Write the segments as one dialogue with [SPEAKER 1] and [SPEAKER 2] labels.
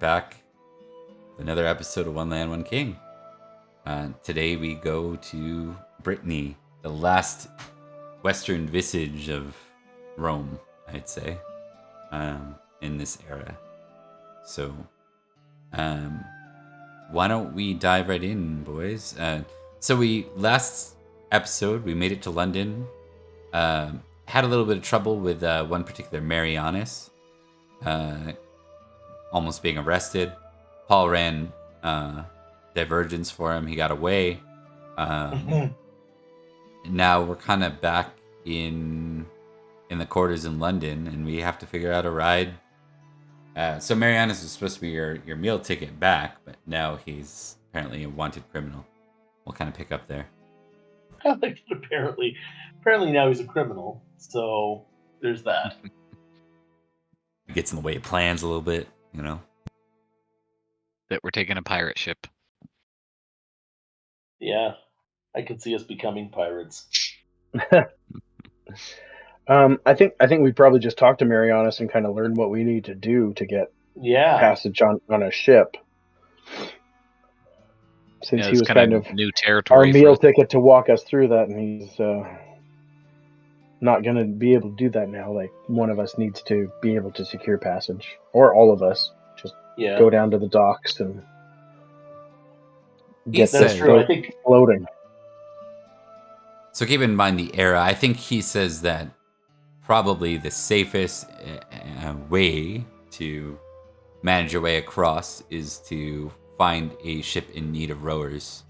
[SPEAKER 1] back with another episode of One Land, One King. Today we go to Brittany, the last western visage of Rome, I'd say, in this era. So, why don't we dive right in, boys? Last episode, we made it to London. Had a little bit of trouble with one particular Marianus, almost being arrested. Paul ran divergence for him. He got away. Now we're kind of back in the quarters in London, and we have to figure out a ride. So Marianus is supposed to be your meal ticket back, but now he's apparently a wanted criminal. We'll kind of pick up there.
[SPEAKER 2] I like that apparently now he's a criminal, so there's that.
[SPEAKER 1] It gets in the way of plans a little bit, you know?
[SPEAKER 3] That we're taking a pirate ship.
[SPEAKER 2] Yeah, I could see us becoming pirates.
[SPEAKER 4] I think we probably just talked to Marianus and kind of learn what we need to do to get passage on a ship. Since he was kind of
[SPEAKER 3] new territory,
[SPEAKER 4] our meal ticket to walk us through that, and he's not going to be able to do that now. Like, one of us needs to be able to secure passage, or all of us just go down to the docks and get
[SPEAKER 2] that's true. I think
[SPEAKER 4] floating.
[SPEAKER 1] So keep in mind the era. I think he says that probably the safest way to manage your way across is to find a ship in need of rowers.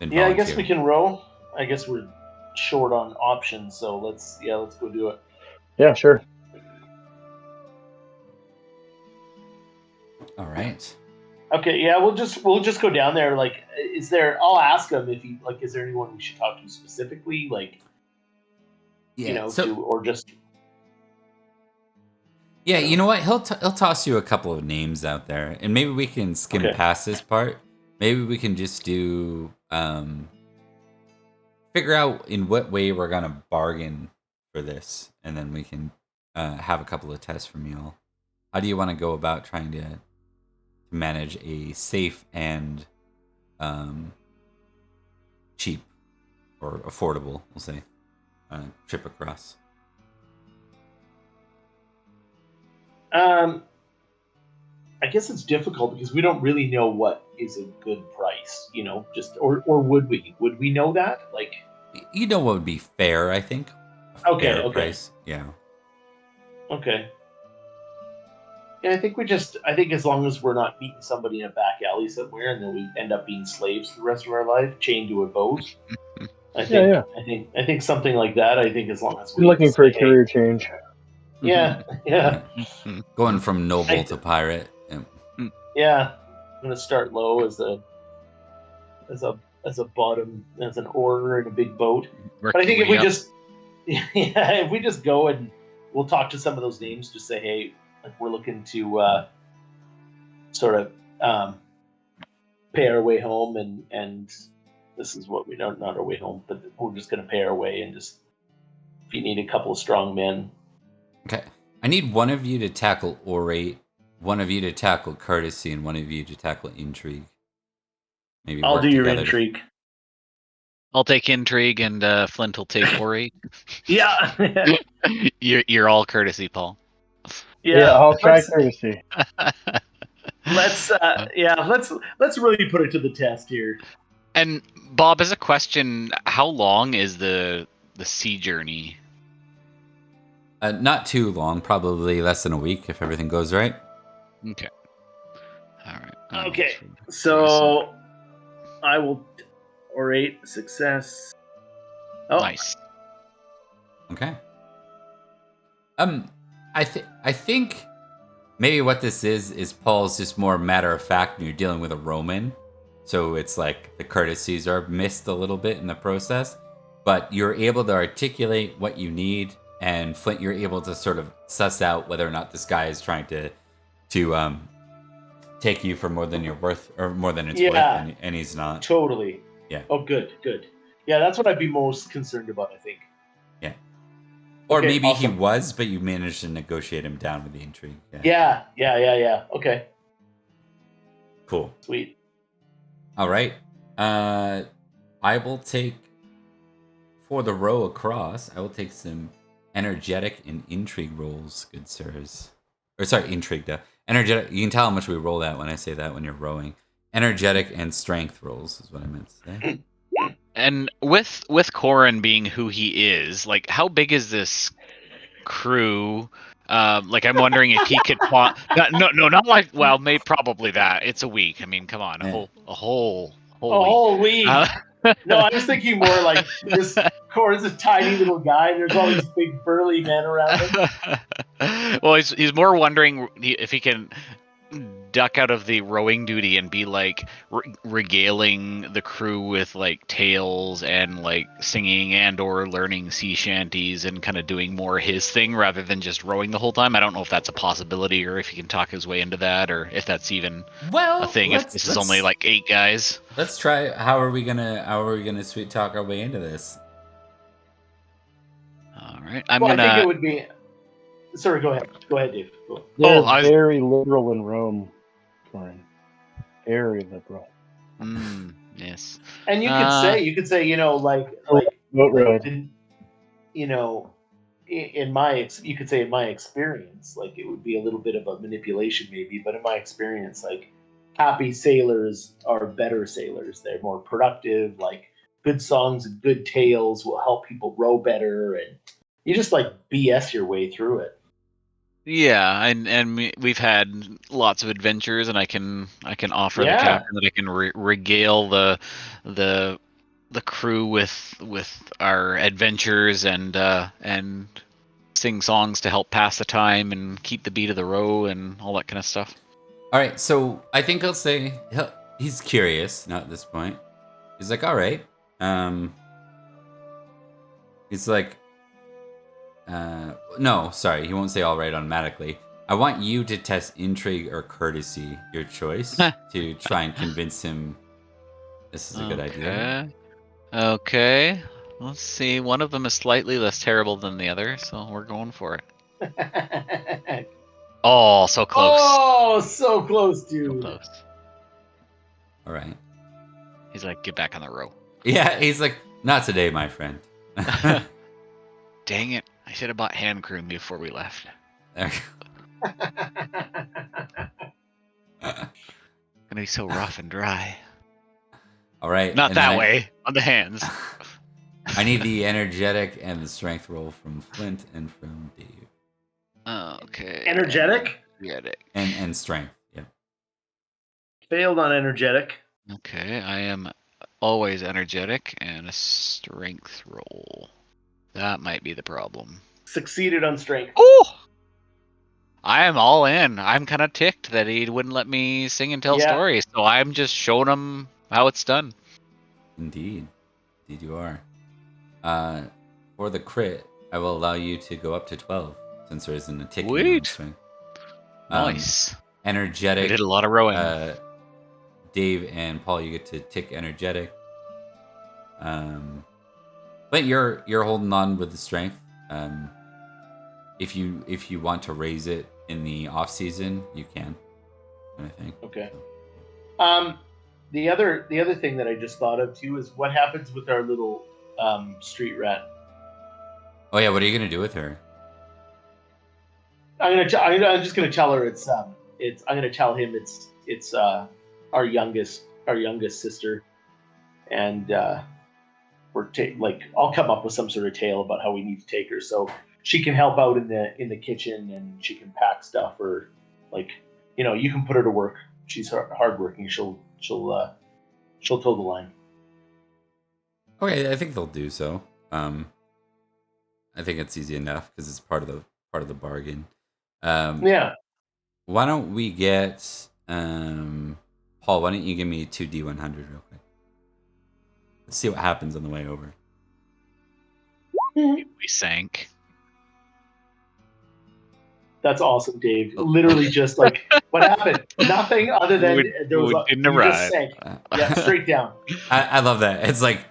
[SPEAKER 2] Yeah, I guess we can row. I guess we're short on options, so let's go do it.
[SPEAKER 4] Yeah, sure.
[SPEAKER 1] All right.
[SPEAKER 2] Okay, yeah, we'll just go down there. Like, I'll ask him if he is there anyone we should talk to specifically, like, or just.
[SPEAKER 1] Yeah, you know what? He'll toss you a couple of names out there, and maybe we can skim past this part. Maybe we can just do figure out in what way we're gonna bargain for this, and then we can have a couple of tests from y'all. How do you want to go about trying to manage a safe and cheap or affordable, we'll say, trip across?
[SPEAKER 2] I guess it's difficult because we don't really know what is a good price, or would we? Would we know that? Like,
[SPEAKER 1] what would be fair, I think.
[SPEAKER 2] Okay.
[SPEAKER 1] Price. Yeah.
[SPEAKER 2] Okay. Yeah, I think as long as we're not meeting somebody in a back alley somewhere and then we end up being slaves for the rest of our life, chained to a boat. I think something like that. I think as long as we're
[SPEAKER 4] looking for a career change.
[SPEAKER 2] Yeah.
[SPEAKER 1] Going from noble to pirate.
[SPEAKER 2] Yeah, I'm gonna start low as an oarer in a big boat. But I think if we just go and we'll talk to some of those names, just say, hey, like, we're looking to sort of pay our way home, and this is what we don't, not our way home, but we're just gonna pay our way, and just if you need a couple of strong men.
[SPEAKER 1] Okay. I need one of you to tackle orate, one of you to tackle courtesy, and one of you to tackle intrigue. Maybe
[SPEAKER 2] I'll do your intrigue.
[SPEAKER 3] I'll take intrigue, and Flint will take orate.
[SPEAKER 2] Yeah.
[SPEAKER 3] You're all courtesy, Paul.
[SPEAKER 4] Yeah, I'll try courtesy.
[SPEAKER 2] Let's really put it to the test here.
[SPEAKER 3] And Bob, as a question, how long is the sea journey?
[SPEAKER 1] Not too long, probably less than a week if everything goes right.
[SPEAKER 3] Okay. All right.
[SPEAKER 2] Okay. So I will orate success. Oh.
[SPEAKER 3] Nice.
[SPEAKER 1] Okay. I think maybe what this is Paul's just more matter of fact, and you're dealing with a Roman, so it's like the courtesies are missed a little bit in the process, but you're able to articulate what you need. And Flint, you're able to sort of suss out whether or not this guy is trying to take you for more than you're worth, or more than it's worth, and he's not.
[SPEAKER 2] Totally.
[SPEAKER 1] Yeah.
[SPEAKER 2] Oh, good. Yeah, that's what I'd be most concerned about, I think.
[SPEAKER 1] Yeah. Or maybe awesome. He was, but you managed to negotiate him down with the intrigue.
[SPEAKER 2] Yeah. Okay.
[SPEAKER 1] Cool.
[SPEAKER 2] Sweet.
[SPEAKER 1] All right. I will take, for the row across, I will take some energetic and intrigue rolls, good sirs. Or sorry, intrigue. Energetic. You can tell how much we roll that when I say that when you're rowing. Energetic and strength rolls is what I meant to say.
[SPEAKER 3] And with Corin being who he is, like, how big is this crew? Like, I'm wondering if he could not like, well, maybe probably that. It's a week. I mean, come on, a whole
[SPEAKER 2] week. No, I was thinking more like this. Corin's a tiny little guy. There's all these big burly men around him.
[SPEAKER 3] Well, he's more wondering if he can duck out of the rowing duty and be like regaling the crew with like tales and like singing and or learning sea shanties and kind of doing more his thing rather than just rowing the whole time. I don't know if that's a possibility or if he can talk his way into that or if that's even a thing. If this is only like 8 guys,
[SPEAKER 1] let's try. How are we gonna sweet talk our way into this?
[SPEAKER 3] All right,
[SPEAKER 2] I think it would be. Sorry, go ahead, Dave. Go.
[SPEAKER 4] They're very liberal in Rome, Corin. Very liberal.
[SPEAKER 3] Yes.
[SPEAKER 2] And you could say, you know, like
[SPEAKER 4] boat road.
[SPEAKER 2] You know, you could say in my experience, like it would be a little bit of a manipulation maybe, but in my experience, like happy sailors are better sailors. They're more productive. Like good songs and good tales will help people row better, and you just like BS your way through it.
[SPEAKER 3] Yeah, and we've had lots of adventures, and I can offer the captain that I can regale the crew with our adventures and sing songs to help pass the time and keep the beat of the row and all that kind of stuff.
[SPEAKER 1] All right, so I think I'll say he's curious. Not at this point. He's like, all right. He's like. No, sorry, he won't say all right automatically. I want you to test intrigue or courtesy, your choice, to try and convince him this is a good idea.
[SPEAKER 3] Okay. Let's see. One of them is slightly less terrible than the other, so we're going for it. Oh, so close.
[SPEAKER 2] Oh, so close, dude.
[SPEAKER 3] So close.
[SPEAKER 1] All right.
[SPEAKER 3] He's like, get back on the row.
[SPEAKER 1] Yeah, he's like, not today, my friend.
[SPEAKER 3] Dang it. I should have bought hand cream before we left. Gonna be so rough and dry.
[SPEAKER 1] All right.
[SPEAKER 3] Not that way. On the hands.
[SPEAKER 1] I need the energetic and the strength roll from Flint and from Dave.
[SPEAKER 3] Okay.
[SPEAKER 2] Energetic?
[SPEAKER 1] And strength, yeah.
[SPEAKER 2] Failed on energetic.
[SPEAKER 3] Okay, I am always energetic and a strength roll. That might be the problem.
[SPEAKER 2] Succeeded on strength.
[SPEAKER 3] Oh! I am all in. I'm kind of ticked that he wouldn't let me sing and tell stories, so I'm just showing him how it's done.
[SPEAKER 1] Indeed you are. For the crit, I will allow you to go up to 12, since there isn't a ticking on strength.
[SPEAKER 3] Nice.
[SPEAKER 1] Energetic.
[SPEAKER 3] We did a lot of rowing.
[SPEAKER 1] Dave and Paul, you get to tick energetic. But you're holding on with the strength. If you want to raise it in the off season, you can. I think.
[SPEAKER 2] Okay. So. The other thing that I just thought of too is what happens with our little street rat.
[SPEAKER 1] Oh yeah, what are you gonna do with her?
[SPEAKER 2] I'm just gonna tell her I'm gonna tell him it's our youngest sister, and I'll come up with some sort of tale about how we need to take her so she can help out in the kitchen and she can pack stuff, or you can put her to work. She's hardworking. She'll toe the line.
[SPEAKER 1] Okay, I think they'll do so. I think it's easy enough because it's part of the bargain.
[SPEAKER 2] Yeah.
[SPEAKER 1] Why don't we get Paul? Why don't you give me 2d100 real quick? Let's see what happens on the way over.
[SPEAKER 3] We sank.
[SPEAKER 2] That's awesome, Dave. Literally just like, what happened? Nothing other than there was
[SPEAKER 3] didn't arrive.
[SPEAKER 2] Just sank. Yeah, straight down.
[SPEAKER 1] I love that. It's like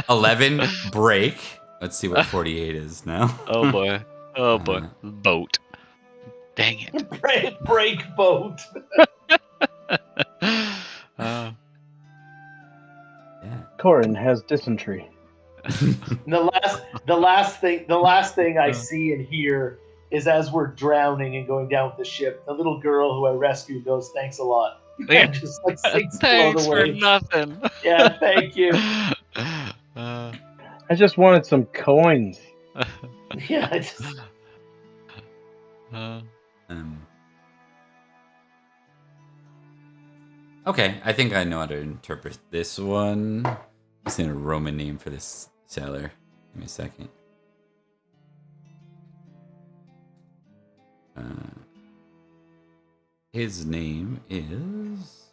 [SPEAKER 1] 11 break, Let's see what 48 is now.
[SPEAKER 3] Oh boy. Oh boy. Boat. Dang it.
[SPEAKER 2] break boat.
[SPEAKER 1] Yeah.
[SPEAKER 4] Corin has dysentery.
[SPEAKER 2] The last thing I see and hear is as we're drowning and going down with the ship, the little girl who I rescued goes, "Thanks a lot."
[SPEAKER 3] Yeah.
[SPEAKER 2] Just like sinks below
[SPEAKER 3] Thanks
[SPEAKER 2] the
[SPEAKER 3] for
[SPEAKER 2] waves.
[SPEAKER 3] nothing.
[SPEAKER 2] Yeah, thank you.
[SPEAKER 4] I just wanted some coins.
[SPEAKER 2] Yeah, I just...
[SPEAKER 1] Okay, I think I know how to interpret this one. I'm just need a Roman name for this sailor. Give me a second. His name is...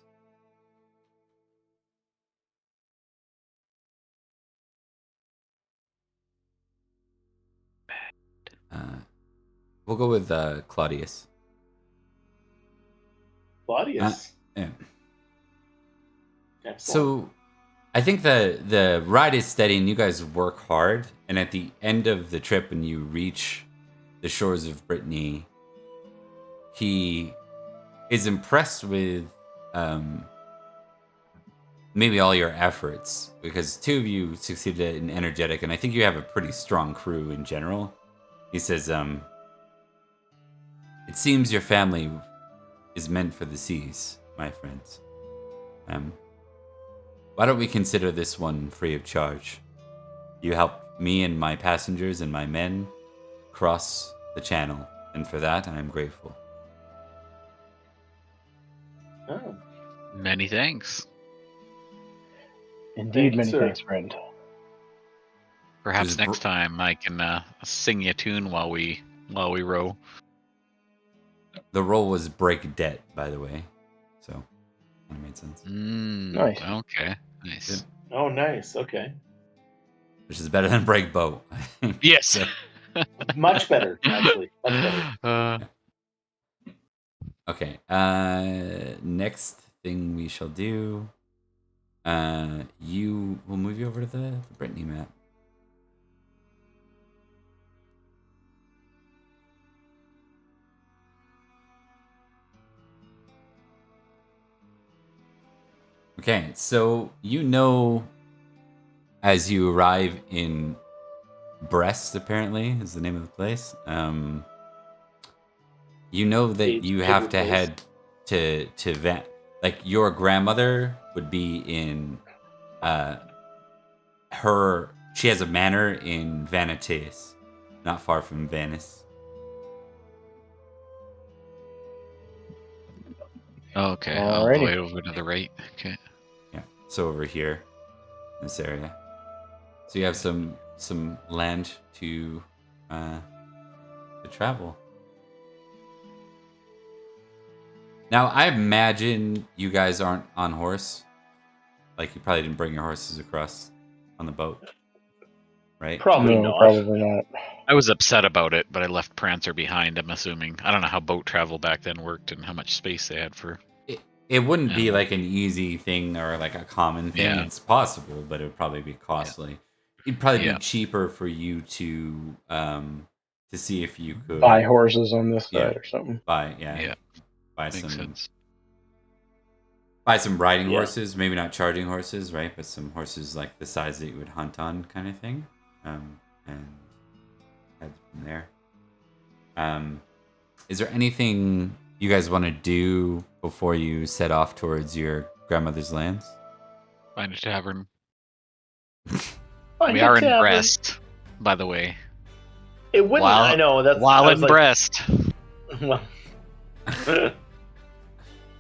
[SPEAKER 1] we'll go with Claudius.
[SPEAKER 2] Claudius.
[SPEAKER 1] Yeah.
[SPEAKER 2] Excellent.
[SPEAKER 1] So, I think the ride is steady and you guys work hard. And at the end of the trip, when you reach the shores of Brittany, he is impressed with maybe all your efforts, because 2 of you succeeded in energetic, and I think you have a pretty strong crew in general. He says, it seems your family is meant for the seas, my friends. Why don't we consider this one free of charge? You helped me and my passengers and my men cross the channel, and for that I am grateful.
[SPEAKER 2] Oh.
[SPEAKER 3] Many thanks.
[SPEAKER 4] Indeed, many thanks, friend.
[SPEAKER 3] Perhaps next time I can sing you a tune while we row.
[SPEAKER 1] The role was break debt, by the way, so that made sense.
[SPEAKER 4] Nice.
[SPEAKER 3] Okay. Nice.
[SPEAKER 2] Oh, nice. Okay.
[SPEAKER 1] Which is better than break boat.
[SPEAKER 3] Yes.
[SPEAKER 1] So.
[SPEAKER 2] Much better, actually. Much better.
[SPEAKER 1] Okay. Next thing we shall do. We'll move you over to the Brittany map. Okay, so as you arrive in Brest, apparently is the name of the place. You know that you have to head to like your grandmother would be in she has a manor in Vanitas, not far from Venice.
[SPEAKER 3] Okay, all the way over to the right. Okay.
[SPEAKER 1] Yeah, so over here, in this area. So you have some land to travel. Now, I imagine you guys aren't on horse. Like, you probably didn't bring your horses across on the boat, right?
[SPEAKER 2] Probably not.
[SPEAKER 4] Probably not.
[SPEAKER 3] I was upset about it, but I left Prancer behind, I'm assuming. I don't know how boat travel back then worked and how much space they had for...
[SPEAKER 1] It wouldn't be like an easy thing or like a common thing. Yeah. It's possible, but it would probably be costly. Yeah. It'd probably be cheaper for you to see if you could...
[SPEAKER 4] buy horses on this side or something.
[SPEAKER 1] Buy some riding horses, maybe not charging horses, right? But some horses like the size that you would hunt on, kind of thing, and head from there. Is there anything you guys want to do before you set off towards your grandmother's lands?
[SPEAKER 3] Find a tavern. We are in Brest, by the way.
[SPEAKER 2] It wouldn't. I know that's
[SPEAKER 3] while in Brest.
[SPEAKER 2] Well.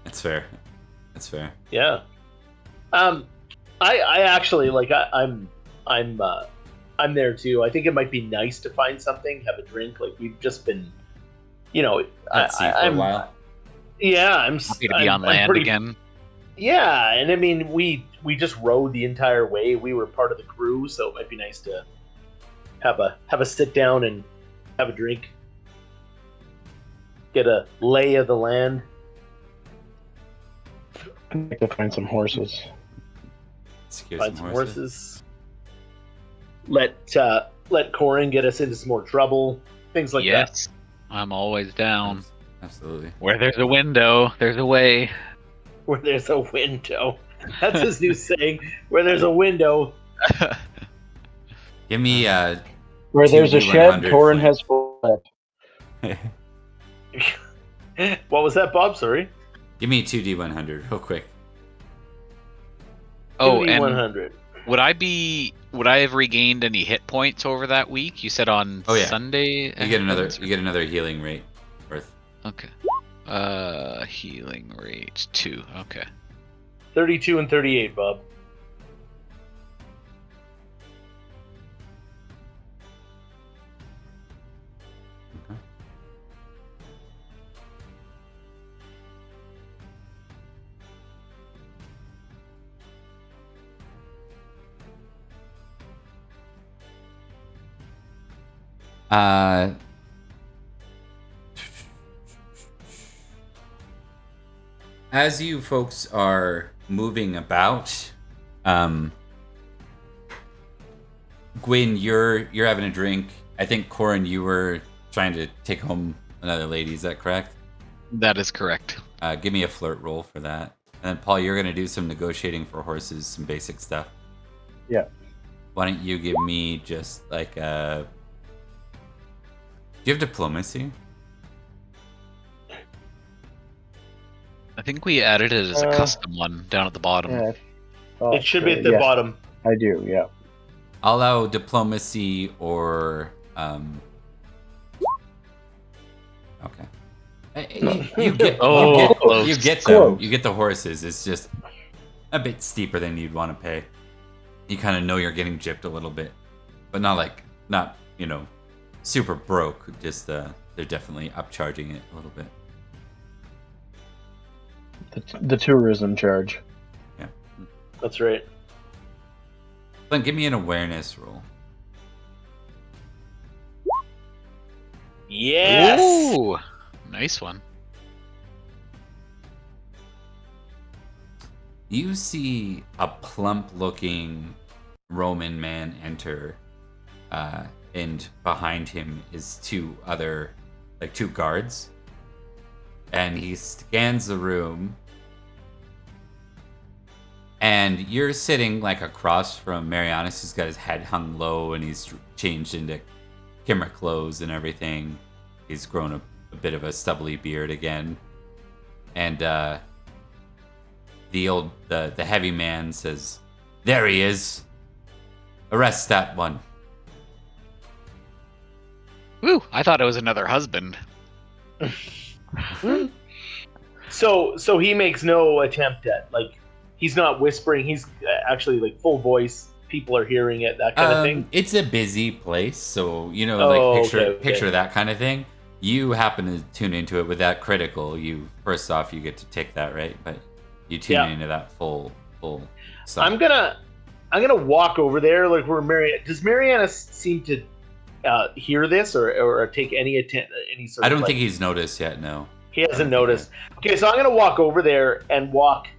[SPEAKER 1] That's fair. That's fair.
[SPEAKER 2] Yeah. I actually I'm there too. I think it might be nice to find something, have a drink. Like we've just been,
[SPEAKER 1] at sea for a while.
[SPEAKER 2] Yeah, I'm
[SPEAKER 3] happy to be on land again.
[SPEAKER 2] Yeah, and I mean we just rode the entire way. We were part of the crew, so it might be nice to have a sit down and have a drink, get a lay of the land.
[SPEAKER 4] I'd like to find some horses.
[SPEAKER 2] Find some horses. Let let Corin get us into some more trouble, things like that.
[SPEAKER 3] Yes, I'm always down.
[SPEAKER 1] Absolutely.
[SPEAKER 3] Where there's a window, there's a way.
[SPEAKER 2] Where there's a window. That's his new saying. Where there's a window.
[SPEAKER 1] Give me
[SPEAKER 4] where there's a shed,
[SPEAKER 1] 2d100
[SPEAKER 4] Torin
[SPEAKER 1] flank.
[SPEAKER 4] has fled.
[SPEAKER 2] What was that, Bob? Sorry.
[SPEAKER 1] Give me 2d100 real quick.
[SPEAKER 3] Oh, and
[SPEAKER 2] 100.
[SPEAKER 3] would I have regained any hit points over that week? You said on Sunday.
[SPEAKER 1] You get another healing rate worth.
[SPEAKER 3] Okay. Healing rate 2. Okay.
[SPEAKER 2] 32 and 38, Bob.
[SPEAKER 1] As you folks are moving about, Gwyn, you're having a drink. I think Corin, you were trying to take home another lady. Is that correct?
[SPEAKER 3] That is correct.
[SPEAKER 1] Give me a flirt roll for that. And then Paul, you're gonna do some negotiating for horses, some basic stuff.
[SPEAKER 4] Yeah.
[SPEAKER 1] Why don't you give me just like a... Do you have diplomacy?
[SPEAKER 3] I think we added it as a custom one down at the bottom.
[SPEAKER 4] Yeah.
[SPEAKER 2] It should be at the bottom.
[SPEAKER 4] I do, yeah.
[SPEAKER 1] I'll allow diplomacy or okay. You get the horses. It's just a bit steeper than you'd want to pay. You kind of know you're getting gypped a little bit, but not super broke. Just they're definitely upcharging it a little bit.
[SPEAKER 4] The tourism charge.
[SPEAKER 1] Yeah,
[SPEAKER 2] that's right.
[SPEAKER 1] Then give me an awareness roll.
[SPEAKER 2] Yes.
[SPEAKER 3] Ooh, nice one.
[SPEAKER 1] You see a plump-looking Roman man enter, and behind him is two guards. And he scans the room, and you're sitting like across from Marianus, who's got his head hung low, and he's changed into Cymric clothes and everything. He's grown a bit of a stubbly beard again, and the heavy man says, "There he is. Arrest that one."
[SPEAKER 3] Woo! I thought it was another husband.
[SPEAKER 2] So he makes no attempt at, like, he's not whispering. He's actually like full voice. People are hearing it. That kind of thing.
[SPEAKER 1] It's a busy place, so picture that kind of thing. You happen to tune into it with that critical. You first off, you get to tick that, right? But you tune into that full stuff.
[SPEAKER 2] I'm gonna walk over there, like where does Mariana seem to hear this or take any sort of...
[SPEAKER 1] I don't think he's noticed yet. No,
[SPEAKER 2] he hasn't noticed. Okay, so I'm gonna walk over there and walk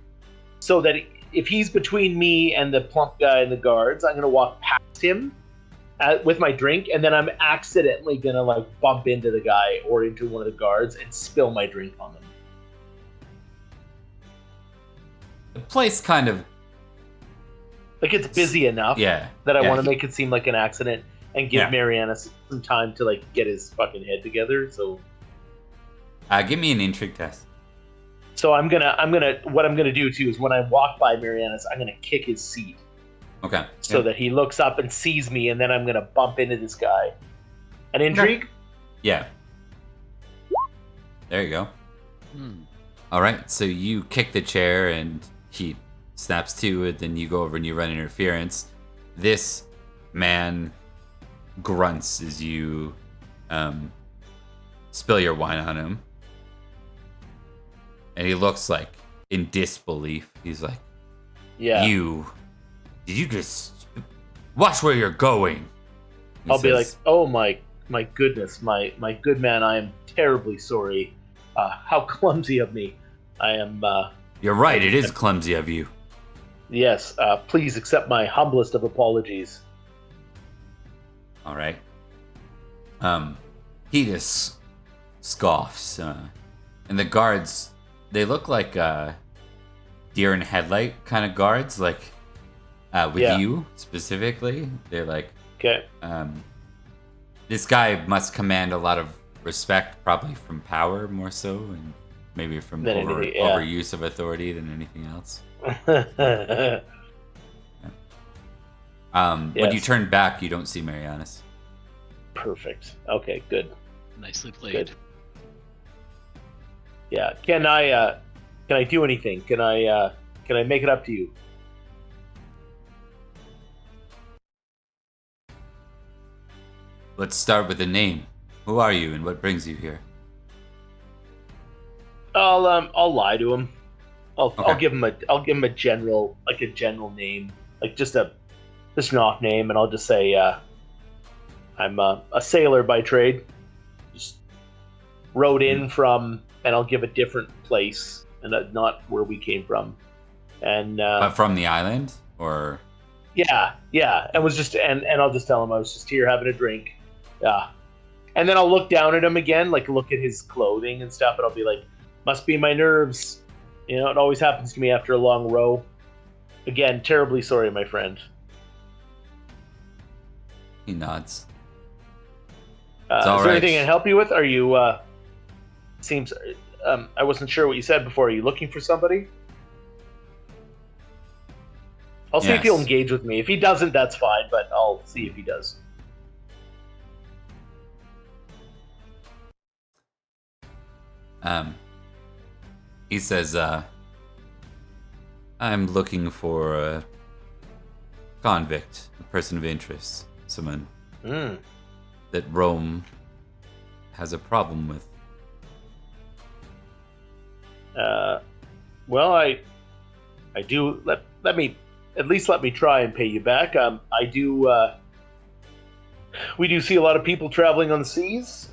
[SPEAKER 2] so that if he's between me and the plump guy and the guards, I'm gonna walk past him with my drink, and then I'm accidentally gonna like bump into the guy or into one of the guards and spill my drink on them.
[SPEAKER 1] The place kind of
[SPEAKER 2] like it's busy enough that I want to make it seem like an accident and give Mariana some time to like get his fucking head together. So
[SPEAKER 1] give me an intrigue test.
[SPEAKER 2] So what I'm gonna do too is when I walk by Marianus, I'm gonna kick his seat.
[SPEAKER 1] Okay.
[SPEAKER 2] So that he looks up and sees me, and then I'm gonna bump into this guy. An intrigue?
[SPEAKER 1] Yeah. There you go. All right, so you kick the chair and he snaps to it, then you go over and you run interference. This man grunts as you spill your wine on him. And he looks like in disbelief. He's like, did you just watch where you're going?
[SPEAKER 2] I'll be like, oh my goodness, my good man, I am terribly sorry. How clumsy of me. I am...
[SPEAKER 1] You're right, it is clumsy of you.
[SPEAKER 2] Yes, please accept my humblest of apologies.
[SPEAKER 1] All right. He just scoffs, and the guards, they look like deer in headlight kind of guards, like with you specifically. They're like,
[SPEAKER 2] okay.
[SPEAKER 1] This guy must command a lot of respect, probably from power more so, and maybe from overuse of authority than anything else. When you turn back, you don't see Marianus.
[SPEAKER 2] Perfect. Okay, good.
[SPEAKER 3] Nicely played.
[SPEAKER 2] Good. Yeah. Can I do anything? Can I make it up to you?
[SPEAKER 1] Let's start with the name. Who are you and what brings you here?
[SPEAKER 2] I'll lie to him. I'll give him a general name, like just an off name, and I'll just say I'm a sailor by trade. Just rode in from, and I'll give a different place and not where we came from. And
[SPEAKER 1] but from the island, or
[SPEAKER 2] yeah, and was just and I'll just tell him I was just here having a drink. Yeah. And then I'll look down at him again, like look at his clothing and stuff, and I'll be like, must be my nerves. You know, it always happens to me after a long row. Again, terribly sorry, my friend.
[SPEAKER 1] He nods.
[SPEAKER 2] Is there anything I can help you with? Are you, seems, I wasn't sure what you said before. Are you looking for somebody? I'll see if he'll engage with me. If he doesn't, that's fine, but I'll see if he does.
[SPEAKER 1] He says, I'm looking for a convict, a person of interest, someone that Rome has a problem with.
[SPEAKER 2] Well, I do. Let me try and pay you back. I do. We do see a lot of people traveling on the seas.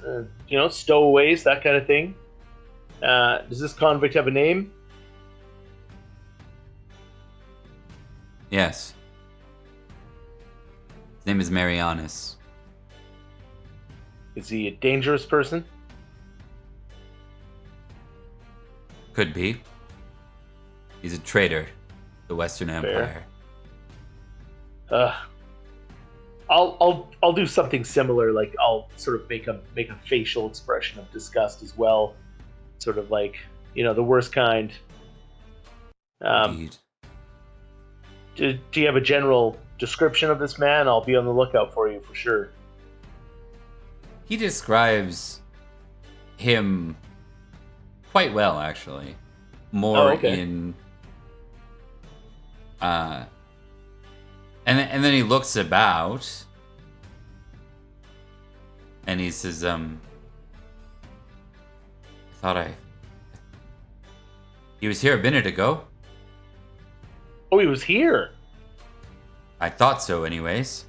[SPEAKER 2] Stowaways, that kind of thing. Does this convict have a name?
[SPEAKER 1] Yes. His name is Marianus.
[SPEAKER 2] Is he a dangerous person?
[SPEAKER 1] Could be. He's a traitor to the Western Empire.
[SPEAKER 2] I'll do something similar. Like I'll sort of make a facial expression of disgust as well. Sort of like, the worst kind.
[SPEAKER 1] Indeed.
[SPEAKER 2] Do you have a general description of this man? I'll be on the lookout for you for sure.
[SPEAKER 1] He describes him quite well, actually. More in... And then he looks about, and he says, he was here a minute ago.
[SPEAKER 2] Oh, he was here?
[SPEAKER 1] I thought so, anyways.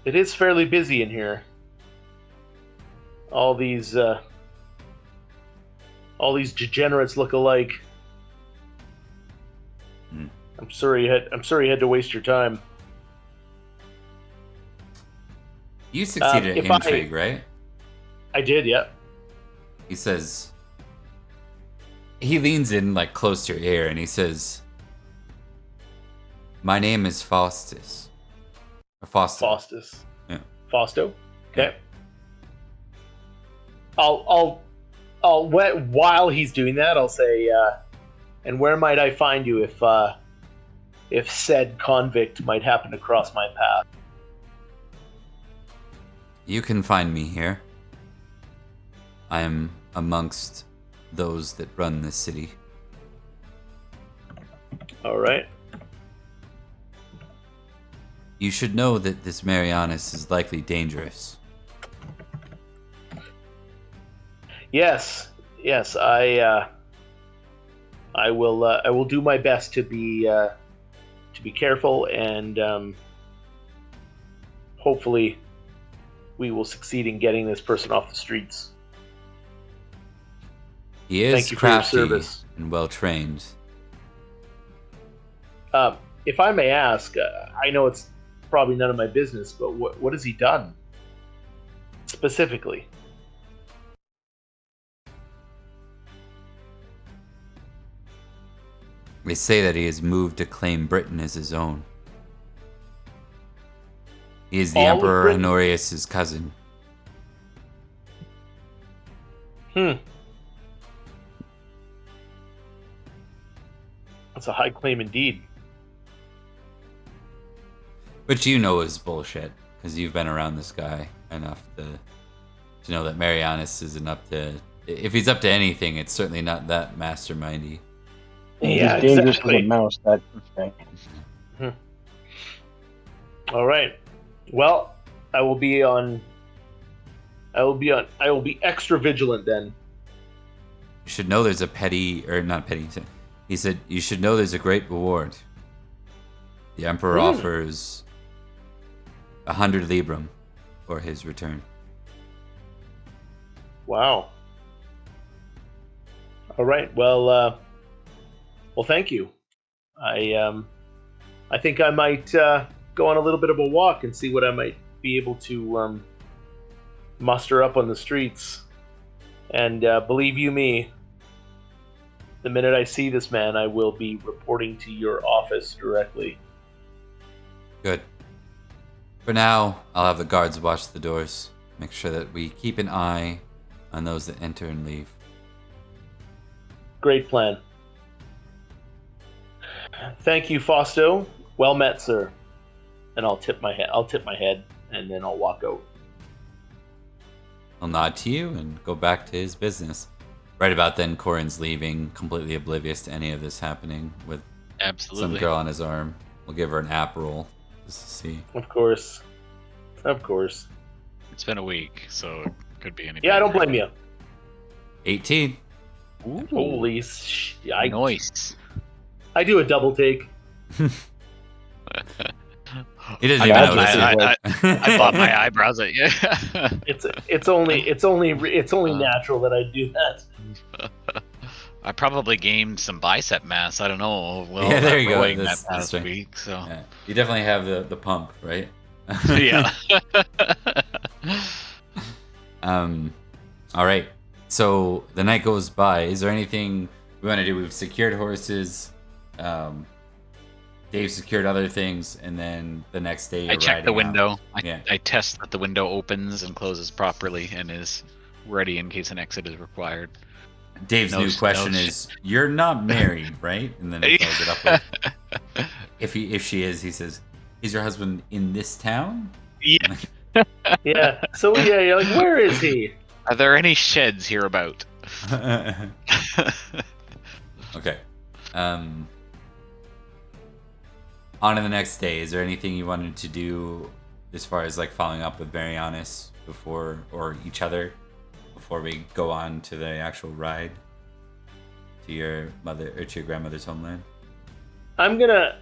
[SPEAKER 2] It is fairly busy in here. All these degenerates look alike. I'm sorry you had to waste your time.
[SPEAKER 1] You succeeded at intrigue, right?
[SPEAKER 2] I did, yeah.
[SPEAKER 1] He says... He leans in, like, close to your ear, and he says... My name is Faustus. Or Fausto.
[SPEAKER 2] Faustus.
[SPEAKER 1] Yeah.
[SPEAKER 2] Fausto? Okay. I'll while he's doing that, I'll say, and where might I find you if said convict might happen to cross my path?
[SPEAKER 1] You can find me here. I am amongst those that run this city.
[SPEAKER 2] All right.
[SPEAKER 1] You should know that this Marianus is likely dangerous.
[SPEAKER 2] Yes, I will do my best to be careful, and hopefully we will succeed in getting this person off the streets.
[SPEAKER 1] He is
[SPEAKER 2] Thank you for your
[SPEAKER 1] crafty
[SPEAKER 2] service.
[SPEAKER 1] And well trained.
[SPEAKER 2] If I may ask, I know it's probably none of my business, but what has he done specifically?
[SPEAKER 1] They say that he has moved to claim Britain as his own. He is the Emperor Honorius' cousin.
[SPEAKER 2] That's a high claim indeed.
[SPEAKER 1] Which you know is bullshit, because you've been around this guy enough to know that Marianus isn't up to... If he's up to anything, it's certainly not that mastermindy.
[SPEAKER 4] Yeah, he's dangerous as a mouse, that thing.
[SPEAKER 2] All right. Well, I will be extra vigilant then.
[SPEAKER 1] You should know there's he said, you should know there's a great reward. The Emperor offers 100 librum for his return.
[SPEAKER 2] Wow. All right. Well, thank you. I think I might go on a little bit of a walk and see what I might be able to muster up on the streets. And believe you me, the minute I see this man, I will be reporting to your office directly.
[SPEAKER 1] Good. For now, I'll have the guards watch the doors. Make sure that we keep an eye on those that enter and leave.
[SPEAKER 2] Great plan. Thank you, Fausto. Well met, sir. And I'll tip my head, and then I'll walk out.
[SPEAKER 1] I'll nod to you and go back to his business. Right about then, Corin's leaving, completely oblivious to any of this happening, with some girl on his arm. We'll give her an app roll just to see.
[SPEAKER 2] Of course.
[SPEAKER 3] It's been a week, so it could be anything.
[SPEAKER 2] Yeah, I don't blame you.
[SPEAKER 1] 18.
[SPEAKER 2] Ooh. Holy
[SPEAKER 3] nice.
[SPEAKER 2] I do a double take.
[SPEAKER 1] He doesn't even notice it.
[SPEAKER 3] I bought my eyebrows at you.
[SPEAKER 2] It's only natural that I do that.
[SPEAKER 3] I probably gained some bicep mass. I don't know. Well,
[SPEAKER 1] yeah, there you go.
[SPEAKER 3] That past week, so
[SPEAKER 1] yeah. You definitely have the pump, right?
[SPEAKER 3] Yeah.
[SPEAKER 1] All right. So the night goes by. Is there anything we want to do? We've secured horses. Dave secured other things, and then the next day
[SPEAKER 3] I check the window.
[SPEAKER 1] I
[SPEAKER 3] test that the window opens and closes properly and is ready in case an exit is required.
[SPEAKER 1] Dave's new question is, you're not married, right? And then he follows it up with, if she is, he says, is your husband in this town?
[SPEAKER 3] Yeah.
[SPEAKER 2] Yeah. So yeah, you're like, where is he?
[SPEAKER 3] Are there any sheds hereabout?
[SPEAKER 1] Okay. On to the next day. Is there anything you wanted to do as far as like following up with Marianus before, or each other, before we go on to the actual ride to your mother or to your grandmother's homeland?
[SPEAKER 2] I'm gonna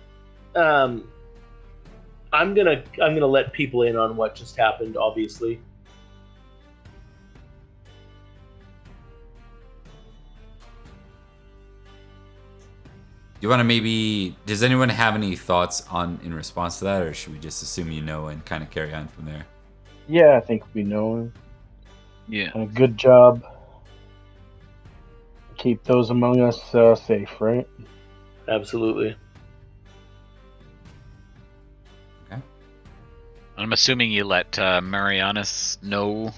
[SPEAKER 2] let people in on what just happened, obviously.
[SPEAKER 1] You want to maybe... Does anyone have any thoughts in response to that, or should we just assume you know and kind of carry on from there?
[SPEAKER 4] Yeah, I think we know.
[SPEAKER 3] Yeah.
[SPEAKER 4] And a good job. Keep those among us safe, right?
[SPEAKER 2] Absolutely.
[SPEAKER 1] Okay.
[SPEAKER 3] I'm assuming you let Marianus know.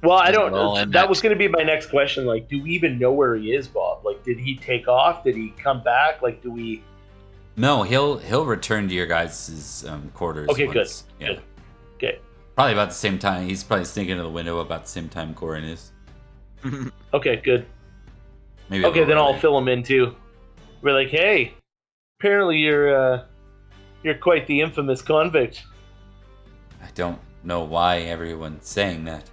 [SPEAKER 2] Well, I don't know. That was going to be my next question. Like, do we even know where he is, Bob? Like, did he take off? Did he come back? Like, do we...
[SPEAKER 1] No, he'll return to your guys' quarters.
[SPEAKER 2] Okay,
[SPEAKER 1] once.
[SPEAKER 2] good.
[SPEAKER 1] Yeah.
[SPEAKER 2] Good. Okay.
[SPEAKER 1] Probably about the same time. He's probably sneaking into the window about the same time Corin is.
[SPEAKER 2] Okay, good.
[SPEAKER 1] Maybe.
[SPEAKER 2] Okay, then I'll fill him in too. We're like, hey, apparently you're quite the infamous convict.
[SPEAKER 1] I don't know why everyone's saying that.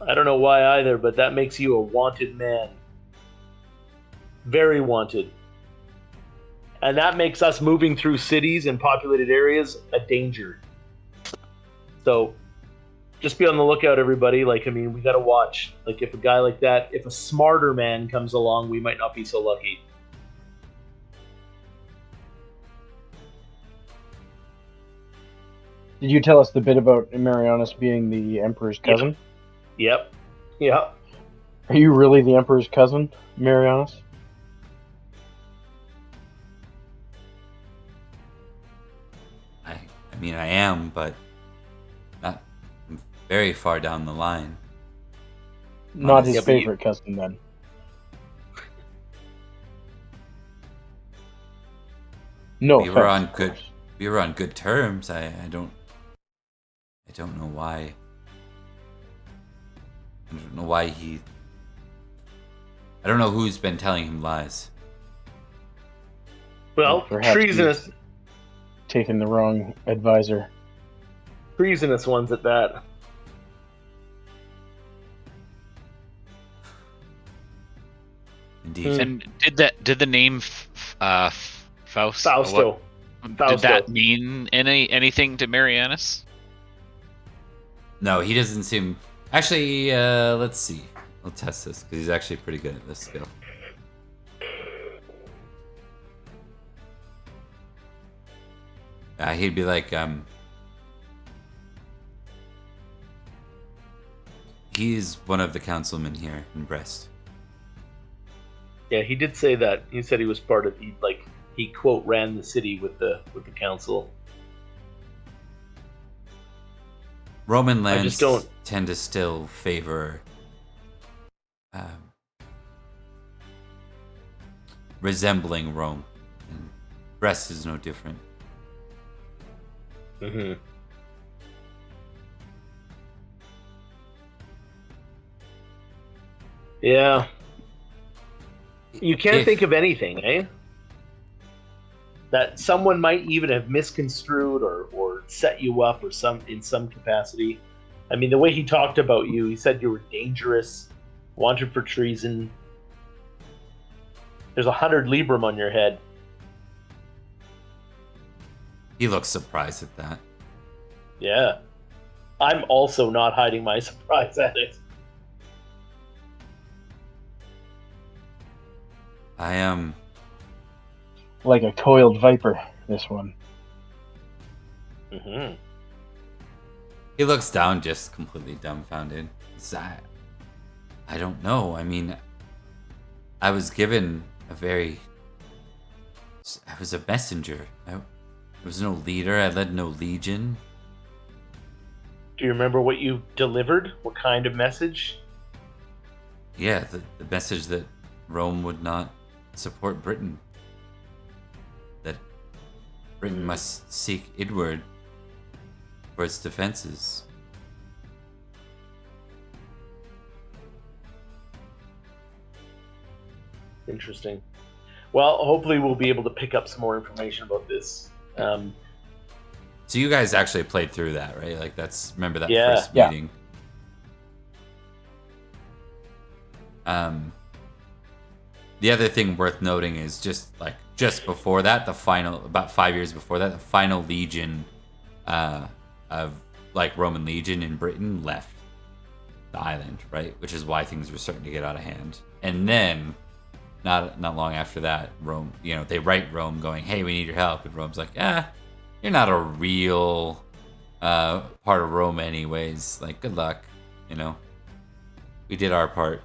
[SPEAKER 2] I don't know why either, but that makes you a wanted man. Very wanted. And that makes us moving through cities and populated areas a danger. So just be on the lookout, everybody. Like, I mean, we got to watch. Like, if a guy like that, if a smarter man comes along, we might not be so lucky.
[SPEAKER 4] Did you tell us the bit about Marianus being the Emperor's cousin?
[SPEAKER 2] Yep.
[SPEAKER 4] Are you really the Emperor's cousin, Marianus?
[SPEAKER 1] I mean, I am, but not very far down the line.
[SPEAKER 4] Not his favorite cousin, then. No,
[SPEAKER 1] we were on good terms. I don't know why. I don't know why he. I don't know who's been telling him lies.
[SPEAKER 2] Well, treasonous.
[SPEAKER 4] Taking the wrong advisor.
[SPEAKER 2] Treasonous ones at that.
[SPEAKER 1] Indeed.
[SPEAKER 3] And did the name
[SPEAKER 2] Fausto?
[SPEAKER 3] Did that mean anything to Marianus?
[SPEAKER 1] No, he doesn't seem. Actually, let's see. We'll test this because he's actually pretty good at this skill. He'd be like, he's one of the councilmen here in Brest.
[SPEAKER 2] Yeah, he did say that. He said he was part of he quote ran the city with the council.
[SPEAKER 1] Roman lands tend to still favor resembling Rome, and Brest is no different.
[SPEAKER 2] Mm-hmm. Yeah. You can't think of anything, eh? That someone might even have misconstrued or set you up or in some capacity. I mean, the way he talked about you, he said you were dangerous, wanted for treason. There's 100 librum on your head.
[SPEAKER 1] He looks surprised at that.
[SPEAKER 2] Yeah. I'm also not hiding my surprise at it.
[SPEAKER 1] I am...
[SPEAKER 4] like a coiled viper, this one.
[SPEAKER 2] Mm-hmm.
[SPEAKER 1] He looks down, just completely dumbfounded. I don't know. I mean, I was given I was a messenger. I was no leader. I led no legion.
[SPEAKER 2] Do you remember what you delivered? What kind of message?
[SPEAKER 1] Yeah, the message that Rome would not support Britain. That Britain must seek inward for its defenses.
[SPEAKER 2] Interesting. Well, hopefully we'll be able to pick up some more information about this.
[SPEAKER 1] So you guys actually played through that, right? Like remember that first meeting? The other thing worth noting is just before that, about 5 years before that, the final legion of Roman legion in Britain left the island, right? Which is why things were starting to get out of hand. And then not long after that, Rome, they write Rome going, "Hey, we need your help," and Rome's like, "You're not a real part of Rome anyways. Like, good luck, We did our part.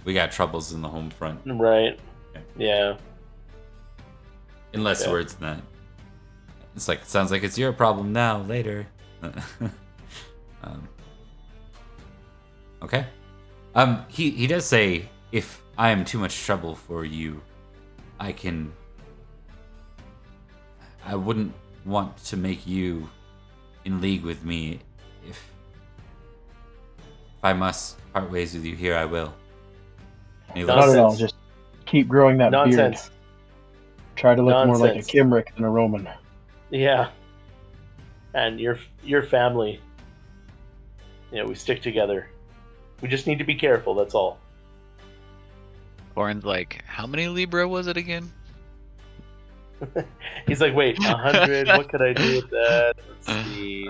[SPEAKER 1] We got troubles in the home front."
[SPEAKER 2] Right. Yeah.
[SPEAKER 1] In less words than that. It's like, sounds like it's your problem now, later. Okay. He does say, if I am too much trouble for you, I wouldn't want to make you in league with me. If I must part ways with you here, I will.
[SPEAKER 4] Not at all. Just keep growing that beard. Try to look more like a Cymric than a Roman.
[SPEAKER 2] Yeah. And your family, we stick together. We just need to be careful, that's all.
[SPEAKER 3] Orin's like, how many Libra was it again?
[SPEAKER 2] He's like, wait, 100? What could I do with that? Let's see.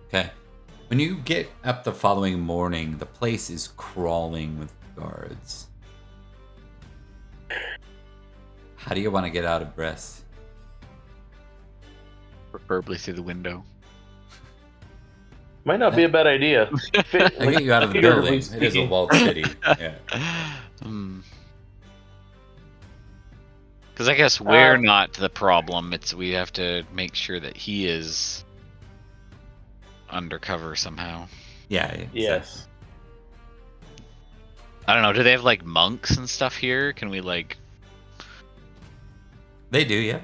[SPEAKER 1] Okay. When you get up the following morning, the place is crawling with guards. How do you want to get out of Brest?
[SPEAKER 3] Preferably through the window.
[SPEAKER 2] Might not be a bad idea.
[SPEAKER 1] I get you out of the building. It is a walled city. Yeah.
[SPEAKER 3] Because I guess we're not the problem. We have to make sure that he is undercover somehow.
[SPEAKER 1] Yeah. Exactly.
[SPEAKER 2] Yes.
[SPEAKER 3] I don't know. Do they have like monks and stuff here? Can we like?
[SPEAKER 1] They do, yeah.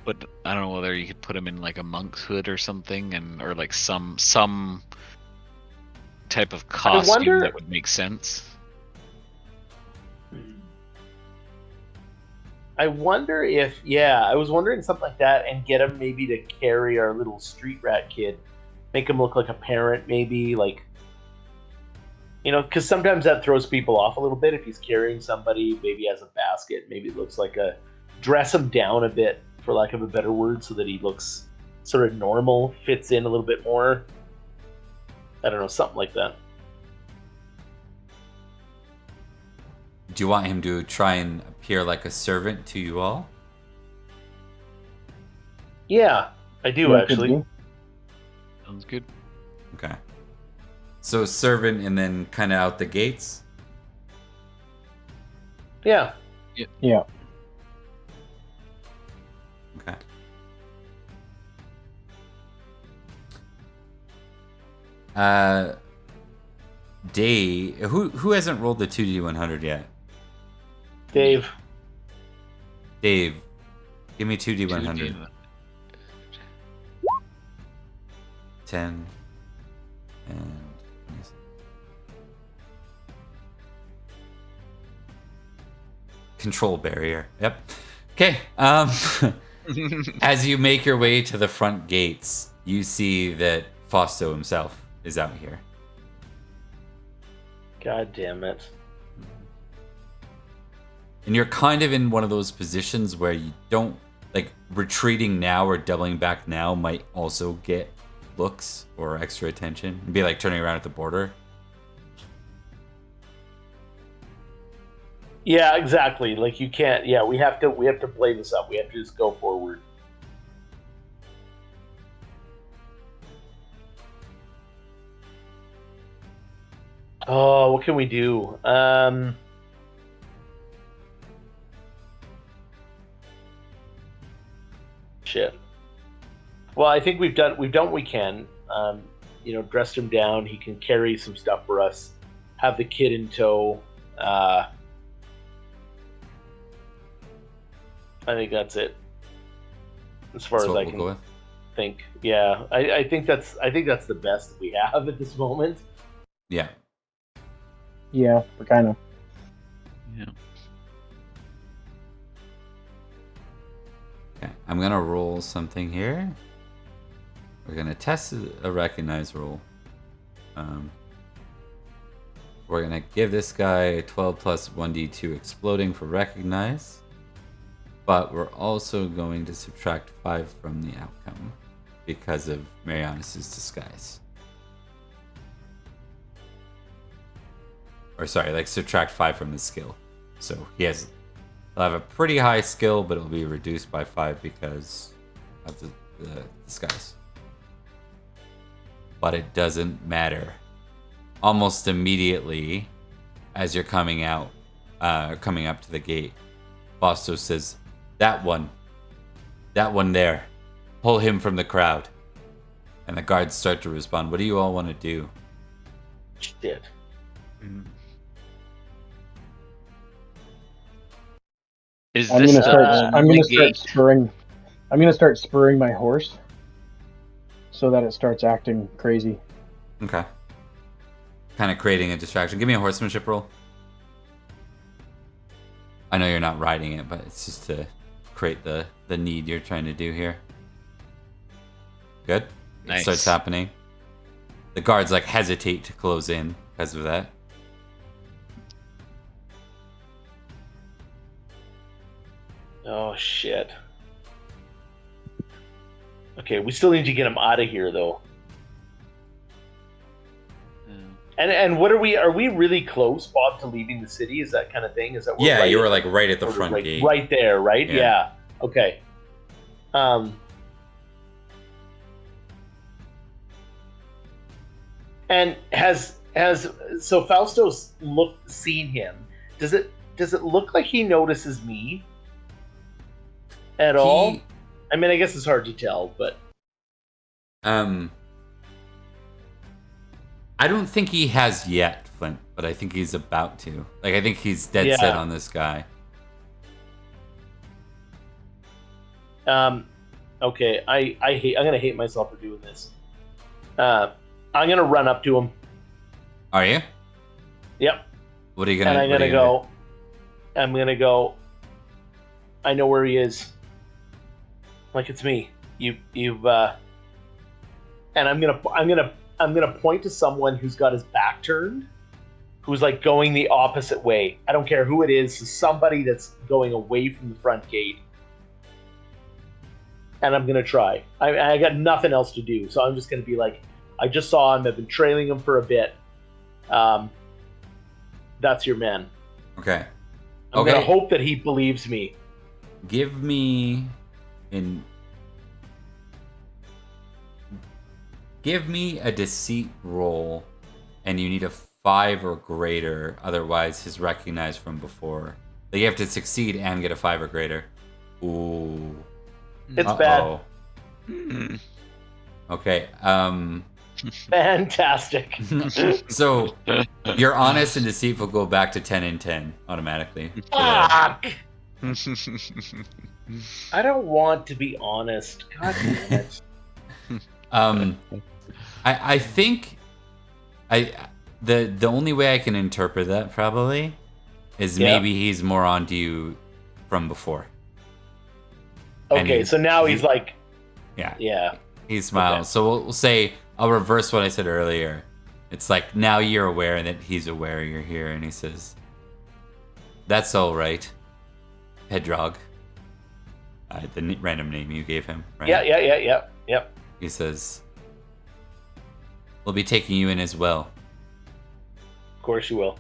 [SPEAKER 3] But I don't know whether you could put him in like a monk's hood or something, or like some type of costume that would make sense.
[SPEAKER 2] I wonder if, I was wondering something like that, and get him maybe to carry our little street rat kid, make him look like a parent, maybe, like, because sometimes that throws people off a little bit if he's carrying somebody, maybe has a basket, maybe it looks like dress him down a bit, for lack of a better word, so that he looks sort of normal, fits in a little bit more. I don't know, something like that.
[SPEAKER 1] Do you want him to try and appear like a servant to you all?
[SPEAKER 2] Yeah, I do, actually.
[SPEAKER 3] Sounds good.
[SPEAKER 1] Okay. So servant and then kind of out the gates?
[SPEAKER 2] Yeah.
[SPEAKER 4] Yeah.
[SPEAKER 1] Okay. Dave, who hasn't rolled the 2d100 yet?
[SPEAKER 2] Dave,
[SPEAKER 1] give me 2d100. 10 and control barrier. Yep. Okay. As you make your way to the front gates, you see that Fausto himself is out here.
[SPEAKER 2] God damn it.
[SPEAKER 1] And you're kind of in one of those positions where you don't, like, retreating now or doubling back now might also get looks or extra attention. It'd be like turning around at the border.
[SPEAKER 2] Yeah, exactly. Like, you can't, we have to play this up. We have to just go forward. Oh, what can we do? Shit. Well, I think we've done what we can. Dressed him down. He can carry some stuff for us. Have the kid in tow. I think that's it. As far as I can think. Yeah, I think that's the best we have at this moment.
[SPEAKER 1] Yeah.
[SPEAKER 4] Yeah, we're kind of.
[SPEAKER 3] Yeah.
[SPEAKER 1] Okay, I'm gonna roll something here. We're gonna test a recognize roll. We're gonna give this guy 12 plus 1d2 exploding for recognize, but we're also going to subtract 5 from the outcome because of Marianus's disguise. Or sorry, like subtract 5 from the skill. So he'll have a pretty high skill, but it'll be reduced by 5 because of the disguise. But it doesn't matter. Almost immediately, as you're coming out, coming up to the gate, Fausto says, that one there, pull him from the crowd. And the guards start to respond. What do you all want to do?
[SPEAKER 2] Shit.
[SPEAKER 4] I'm gonna start spurring my horse so that it starts acting crazy.
[SPEAKER 1] Okay. Kind of creating a distraction. Give me a horsemanship roll. I know you're not riding it, but it's just to create the need you're trying to do here. Good.
[SPEAKER 3] Nice.
[SPEAKER 1] It starts happening. The guards like hesitate to close in because of that.
[SPEAKER 2] Oh shit. Okay, we still need to get him out of here though. And what are we really close, Bob, to leaving the city? Is that kind of thing? Is that
[SPEAKER 1] yeah, you were like right at the front gate.
[SPEAKER 2] Right there, right? Yeah. Okay. And so Fausto's seen him. Does it look like he notices me at all? I mean, I guess it's hard to tell, but
[SPEAKER 1] I don't think he has yet, Flint, but I think he's about to. Like, I think he's dead set on this guy.
[SPEAKER 2] Okay, I'm gonna hate myself for doing this. I'm gonna run up to him.
[SPEAKER 1] Are you?
[SPEAKER 2] Yep.
[SPEAKER 1] What are you gonna?
[SPEAKER 2] And I'm gonna go. I know where he is. Like, it's me. You've. And I'm gonna point to someone who's got his back turned, who's like going the opposite way. I don't care who it is. Somebody that's going away from the front gate. And I'm gonna try. I got nothing else to do, so I'm just gonna be like, I just saw him. I've been trailing him for a bit. That's your man.
[SPEAKER 1] Okay.
[SPEAKER 2] I'm gonna hope that he believes me.
[SPEAKER 1] Give me a deceit roll, and you need a 5 or greater. Otherwise, he's recognized from before. Like, you have to succeed and get a 5 or greater. Ooh.
[SPEAKER 2] It's bad.
[SPEAKER 1] Okay.
[SPEAKER 2] Fantastic.
[SPEAKER 1] So, your honest and deceitful go back to 10 and 10 automatically.
[SPEAKER 2] Fuck! I don't want to be honest. God damn it.
[SPEAKER 1] I think the only way I can interpret that probably is maybe he's more onto you from before.
[SPEAKER 2] Okay, so now he's like,
[SPEAKER 1] yeah, he smiles. Okay. So we'll say, I'll reverse what I said earlier. It's like, now you're aware that he's aware you're here, and he says, "That's all right, Pendragon." The random name you gave him, right?
[SPEAKER 2] Yeah.
[SPEAKER 1] He says, "We'll be taking you in as well."
[SPEAKER 2] Of course you will.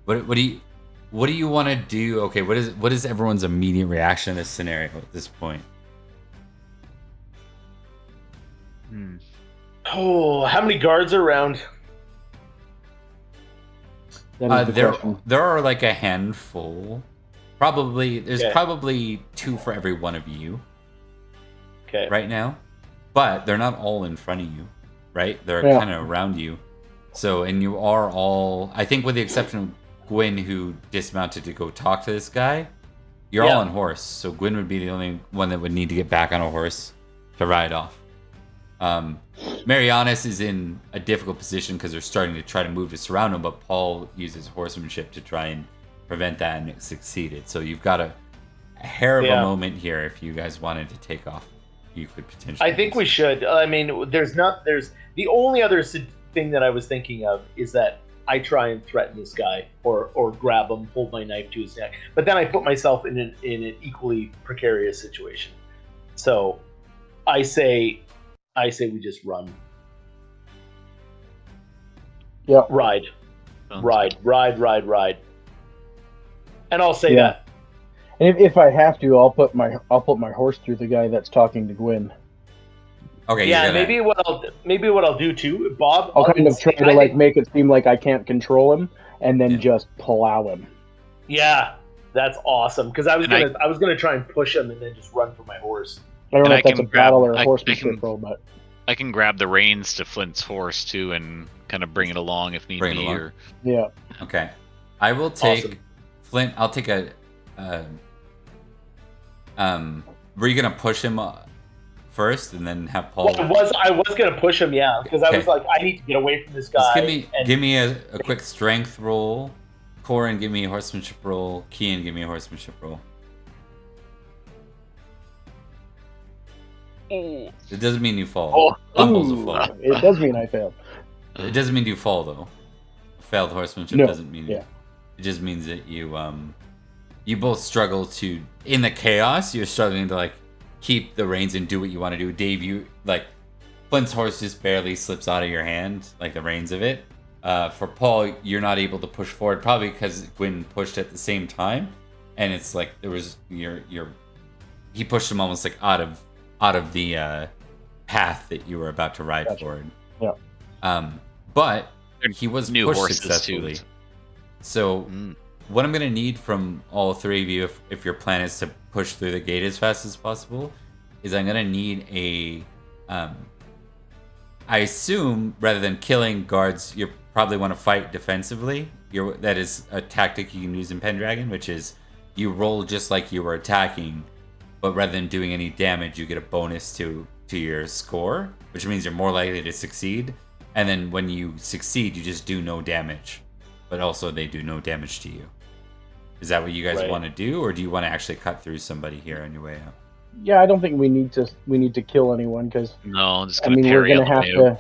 [SPEAKER 1] What do you want to do? Okay, what is everyone's immediate reaction to this scenario at this point?
[SPEAKER 2] Oh, how many guards are around?
[SPEAKER 1] There are like a handful. There's probably 2 for every one of you.
[SPEAKER 2] Okay.
[SPEAKER 1] Right now, but they're not all in front of you, right? They're kind of around you. So, and you are all, I think, with the exception of Gwyn, who dismounted to go talk to this guy, you're all on horse. So Gwyn would be the only one that would need to get back on a horse to ride off. Marianus is in a difficult position because they're starting to try to move to surround him, but Paul uses horsemanship to try and prevent that, and it succeeded. So you've got a hair of a moment here. If you guys wanted to take off, you could potentially.
[SPEAKER 2] I think we should. I mean, there's the only other thing that I was thinking of is that I try and threaten this guy or grab him, hold my knife to his neck, but then I put myself in an equally precarious situation. So I say we just run.
[SPEAKER 4] Yeah.
[SPEAKER 2] Ride. And I'll say that.
[SPEAKER 4] And if I have to, I'll put my horse through the guy that's talking to Gwyn.
[SPEAKER 1] Okay.
[SPEAKER 2] Yeah, maybe what I'll do too, Bob.
[SPEAKER 4] I'll kind of try to make it seem like I can't control him, and then just plow him.
[SPEAKER 2] Yeah, that's awesome. Because I was gonna try and push him and then just run for my horse.
[SPEAKER 4] I don't know if that's a battle or a horsemanship roll, but
[SPEAKER 3] I can grab the reins to Flint's horse too and kind of bring it along if need be. Or...
[SPEAKER 4] Yeah.
[SPEAKER 1] Okay. I will take Flint. I'll take a. Were you gonna push him first and then have Paul?
[SPEAKER 2] Well, I was gonna push him, because I was like, I need to get away from this guy.
[SPEAKER 1] Just give me a quick strength roll. Corin, give me a horsemanship roll. Kian, give me a horsemanship roll. It doesn't mean you fall. Fumbles a fall.
[SPEAKER 4] It does mean I failed.
[SPEAKER 1] It doesn't mean you fall though. Failed horsemanship doesn't mean
[SPEAKER 4] it
[SPEAKER 1] just means that you both struggle to, in the chaos, you're struggling to keep the reins and do what you want to do. Dave, you Flint's horse just barely slips out of your hand, the reins of it. For Paul, you're not able to push forward, probably because Gwyn pushed at the same time, and it's there was he pushed him almost out of the path that you were about to ride forward.
[SPEAKER 4] Yeah.
[SPEAKER 1] but he was
[SPEAKER 3] new
[SPEAKER 1] pushed
[SPEAKER 3] horses
[SPEAKER 1] successfully.
[SPEAKER 3] too.
[SPEAKER 1] So what I'm going to need from all three of you, if your plan is to push through the gate as fast as possible, is I'm going to need a... I assume, rather than killing guards, you probably want to fight defensively. That is a tactic you can use in Pendragon, which is you roll just like you were attacking, but rather than doing any damage, you get a bonus to your score, which means you're more likely to succeed. And then when you succeed, you just do no damage, but also they do no damage to you. Is that what you guys want to do, or do you want to actually cut through somebody here on your way out?
[SPEAKER 4] Yeah, I don't think we need to kill anyone because
[SPEAKER 3] no, just gonna parry
[SPEAKER 4] we're gonna have to.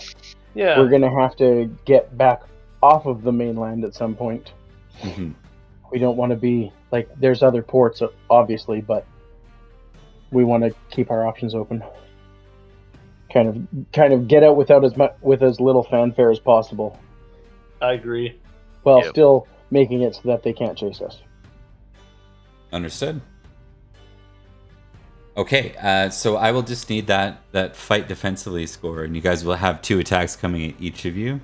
[SPEAKER 2] Yeah,
[SPEAKER 4] we're gonna have to get back off of the mainland at some point.
[SPEAKER 1] Mm-hmm.
[SPEAKER 4] We don't want to be like there's other ports, obviously, but we want to keep our options open. Kind of get out with as little fanfare as possible.
[SPEAKER 2] I agree.
[SPEAKER 4] While still making it so that they can't chase us.
[SPEAKER 1] Understood. Okay, so I will just need that fight defensively score, and you guys will have 2 attacks coming at each of you.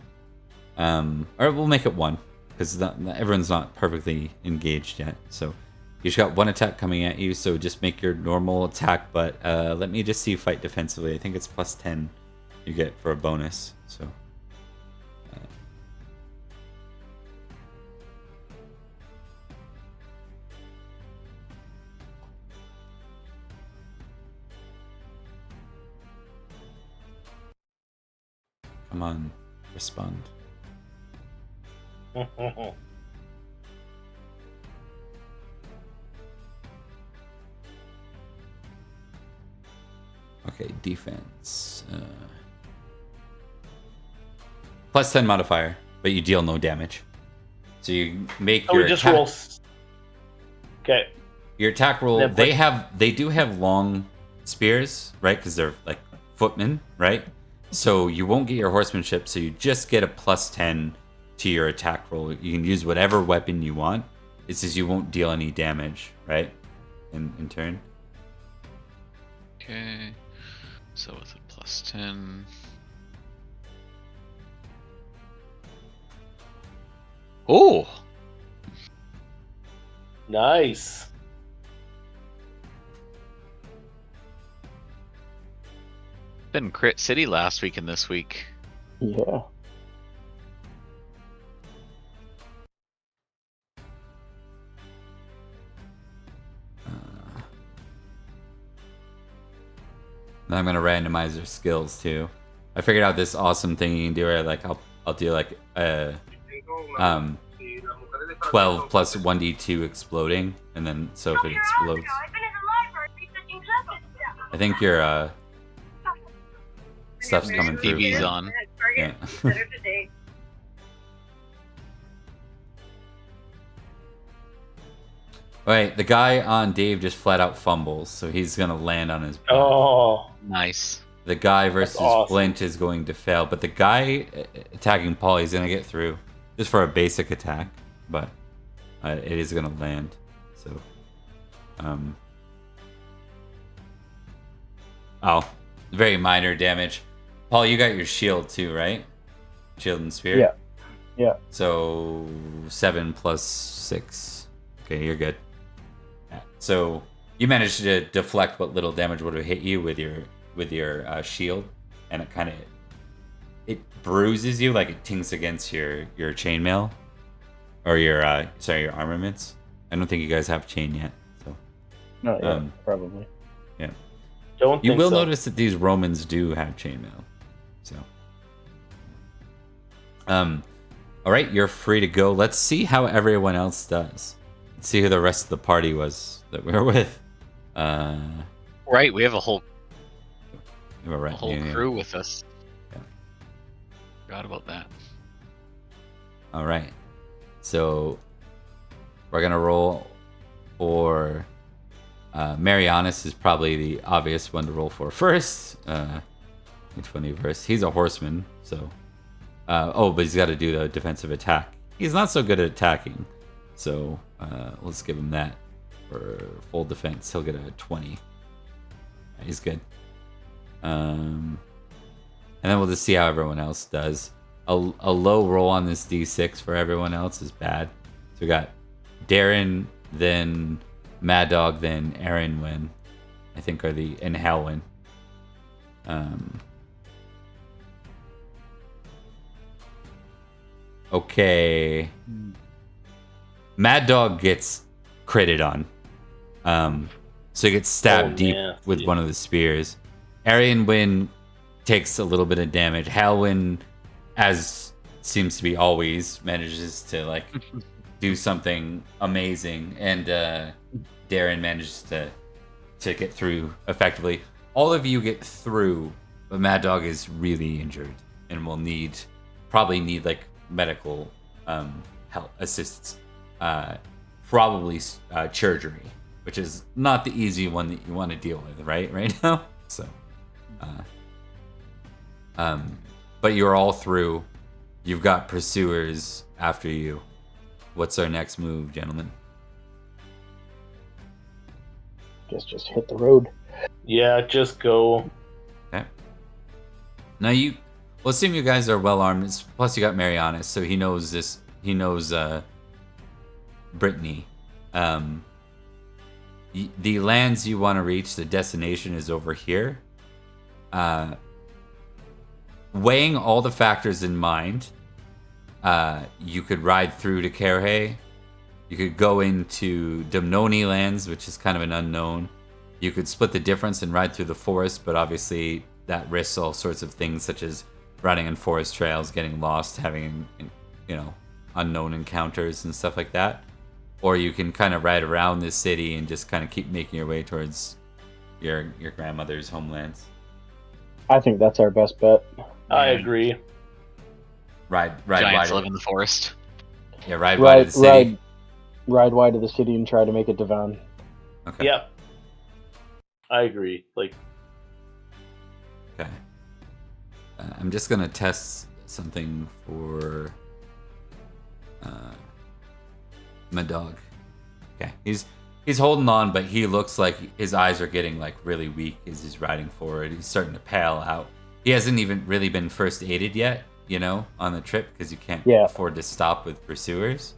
[SPEAKER 1] Or we'll make it 1, because everyone's not perfectly engaged yet. So you just got 1 attack coming at you, so just make your normal attack, but let me just see fight defensively. I think it's plus 10 you get for a bonus, so... Come on, respond. Okay, defense. Plus 10 modifier, but you deal no damage. So you make your
[SPEAKER 2] just
[SPEAKER 1] attack.
[SPEAKER 2] Roll. Okay.
[SPEAKER 1] Your attack roll. They do have long spears, right? Because they're like footmen, right? So you won't get your horsemanship, so you just get a plus 10 to your attack roll. You can use whatever weapon you want. It says you won't deal any damage, right? In turn.
[SPEAKER 3] Okay. So with a plus 10. Oh!
[SPEAKER 2] Nice.
[SPEAKER 3] Been crit city last week and this week.
[SPEAKER 4] Yeah.
[SPEAKER 1] Then I'm gonna randomize their skills too. I figured out this awesome thing you can do where like I'll do like 12 plus 1d2 exploding, and then so if it explodes. I think your stuff's coming through.
[SPEAKER 3] TV's on.
[SPEAKER 1] Yeah. Wait, the guy on Dave just flat out fumbles, so he's gonna land on his back.
[SPEAKER 2] Oh,
[SPEAKER 3] nice.
[SPEAKER 1] The guy versus
[SPEAKER 2] awesome.
[SPEAKER 1] Flint is going to fail, but the guy attacking Paul, he's gonna get through just for a basic attack, but it is gonna land. So, oh, very minor damage. Paul, you got your shield too, right? Shield and spear.
[SPEAKER 4] Yeah. Yeah.
[SPEAKER 1] So 7 plus 6. Okay, you're good. Yeah. So you managed to deflect what little damage would have hit you with your shield, and it bruises you, like it tings against your chainmail or your armaments. I don't think you guys have chain yet, so
[SPEAKER 4] not yet, probably.
[SPEAKER 1] Yeah.
[SPEAKER 2] You
[SPEAKER 1] will notice that these Romans do have chainmail. So all right, you're free to go. Let's see how everyone else does. Let's see who the rest of the party was that we were with.
[SPEAKER 3] Right, we have a whole
[SPEAKER 1] yeah.
[SPEAKER 3] crew with us.
[SPEAKER 1] Yeah.
[SPEAKER 3] Forgot about that.
[SPEAKER 1] All right, so we're gonna roll for Marianus is probably the obvious one to roll for first. Which one first? He's a horseman, so but he's got to do the defensive attack. He's not so good at attacking, so let's give him that for full defense. He'll get a 20. He's good. And then we'll just see how everyone else does. a low roll on this d6 for everyone else is bad. So we got Darren, then Mad Dog, then Aaron win. I think are the and Hal win. Okay. Mad Dog gets critted on. So he gets stabbed deep with one of the spears. Arian Win takes a little bit of damage. Halwyn, as seems to be always, manages to like do something amazing, and Darren manages to get through effectively. All of you get through, but Mad Dog is really injured and will probably need like medical help assistance. Probably surgery, which is not the easy one that you want to deal with right now. So, but you're all through. You've got pursuers after you. What's our next move, gentlemen?
[SPEAKER 4] Guess just hit the road.
[SPEAKER 2] Yeah, just go.
[SPEAKER 1] Okay. Now we'll assume you guys are well armed. Plus, you got Marianas, so he knows this. He knows Brittany. The lands you want to reach, the destination is over here. Weighing all the factors in mind, you could ride through to Kerhe. You could go into Dumnoni lands, which is kind of an unknown. You could split the difference and ride through the forest, but obviously that risks all sorts of things, such as riding on forest trails, getting lost, having unknown encounters and stuff like that. Or you can kind of ride around this city and just kind of keep making your way towards your grandmother's homelands.
[SPEAKER 4] I think that's our best bet.
[SPEAKER 2] I agree.
[SPEAKER 1] Ride
[SPEAKER 3] Giants
[SPEAKER 1] wide.
[SPEAKER 3] live in the forest.
[SPEAKER 1] Yeah, ride wide of the city.
[SPEAKER 4] Ride wide of the city and try to make it to Van.
[SPEAKER 1] Okay.
[SPEAKER 2] Yep. I agree. Okay.
[SPEAKER 1] I'm just gonna test something for my dog. Okay, he's holding on, but he looks like his eyes are getting like really weak as he's riding forward. He's starting to pale out. He hasn't even really been first aided yet, on the trip, because you can't afford to stop with pursuers.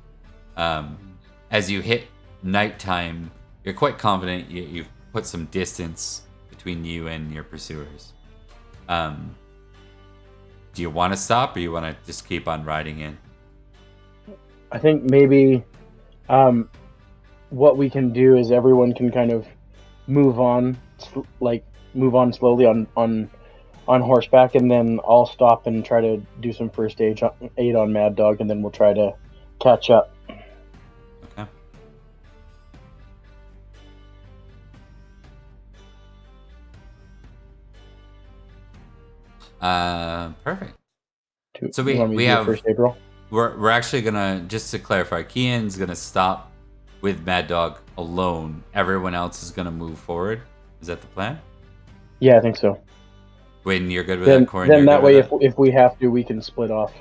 [SPEAKER 1] As you hit nighttime, you're quite confident you've put some distance between you and your pursuers. Do you want to stop, or you want to just keep on riding in?
[SPEAKER 4] I think maybe what we can do is everyone can kind of move on slowly on horseback, and then I'll stop and try to do some first aid on Mad Dog, and then we'll try to catch up.
[SPEAKER 1] Okay. Perfect. So we have
[SPEAKER 4] first aid roll?
[SPEAKER 1] We're actually gonna, just to clarify, Kian's gonna stop with Mad Dog alone. Everyone else is gonna move forward. Is that the plan?
[SPEAKER 4] Yeah, I think so.
[SPEAKER 1] When you're good with that, Corin?
[SPEAKER 4] Then that way, if we have to, we can split off.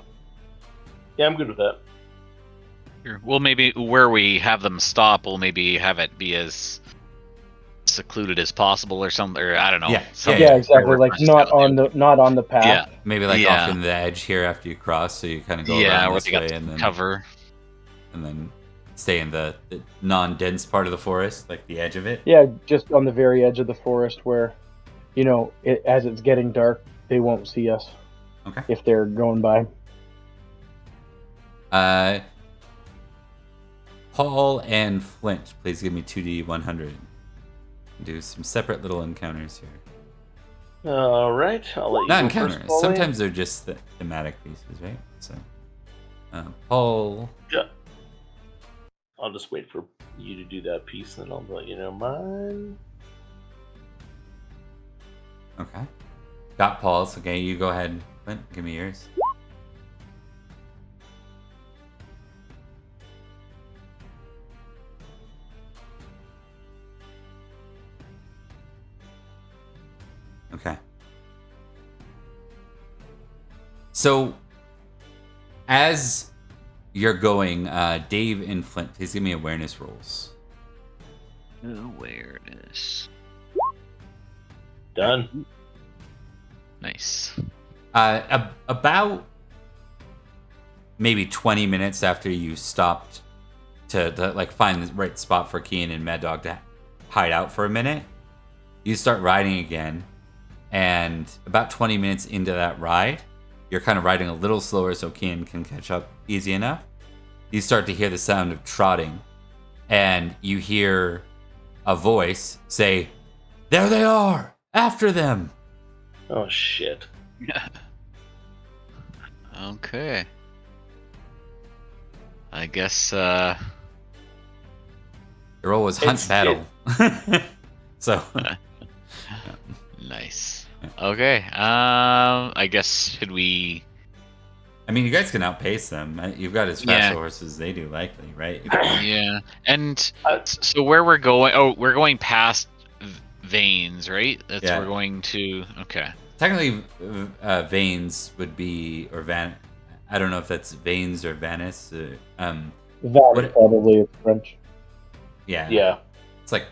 [SPEAKER 2] Yeah, I'm good with that.
[SPEAKER 3] Sure. Well, maybe where we have them stop, we'll maybe have it be as secluded as possible, or something. Or I don't know.
[SPEAKER 4] Yeah, exactly. Like not on the path.
[SPEAKER 3] Yeah,
[SPEAKER 1] maybe off in the edge here after you cross, so you kind of go around this way and then
[SPEAKER 3] cover,
[SPEAKER 1] and then stay in the non-dense part of the forest, like the edge of it.
[SPEAKER 4] Yeah, just on the very edge of the forest where, as it's getting dark, they won't see us.
[SPEAKER 1] Okay.
[SPEAKER 4] If they're going by.
[SPEAKER 1] Paul and Flint, please give me 2d100. Do some separate little encounters here.
[SPEAKER 2] All right, I'll let you
[SPEAKER 1] Not
[SPEAKER 2] go
[SPEAKER 1] encounters.
[SPEAKER 2] first, Paulie.
[SPEAKER 1] Sometimes they're just the thematic pieces, right? So, Paul.
[SPEAKER 2] Yeah. I'll just wait for you to do that piece, and I'll let you know mine.
[SPEAKER 1] Okay. Got Paul's. Okay, you go ahead, Flint. Give me yours. Okay. So, as you're going, Dave and Flint, please give me awareness rolls.
[SPEAKER 3] Awareness.
[SPEAKER 2] Done.
[SPEAKER 3] Nice.
[SPEAKER 1] About maybe 20 minutes after you stopped to like find the right spot for Kian and Mad Dog to hide out for a minute, you start riding again. And about 20 minutes into that ride, you're kind of riding a little slower so Kian can catch up easy enough. You start to hear the sound of trotting, and you hear a voice say, "There they are! After them!"
[SPEAKER 2] Oh, shit.
[SPEAKER 3] Okay. I guess, The
[SPEAKER 1] role was hunt battle. So.
[SPEAKER 3] Nice. Okay. I guess, should we...
[SPEAKER 1] I mean, you guys can outpace them. You've got as fast horses as they do, likely, right?
[SPEAKER 3] Yeah. And so where we're going... Oh, we're going past Veins, right? That's we're going to... Okay.
[SPEAKER 1] Technically, Veins would be... Or I don't know if that's Veins or Vanis.
[SPEAKER 4] That probably is French.
[SPEAKER 1] Yeah.
[SPEAKER 2] Yeah.
[SPEAKER 1] It's like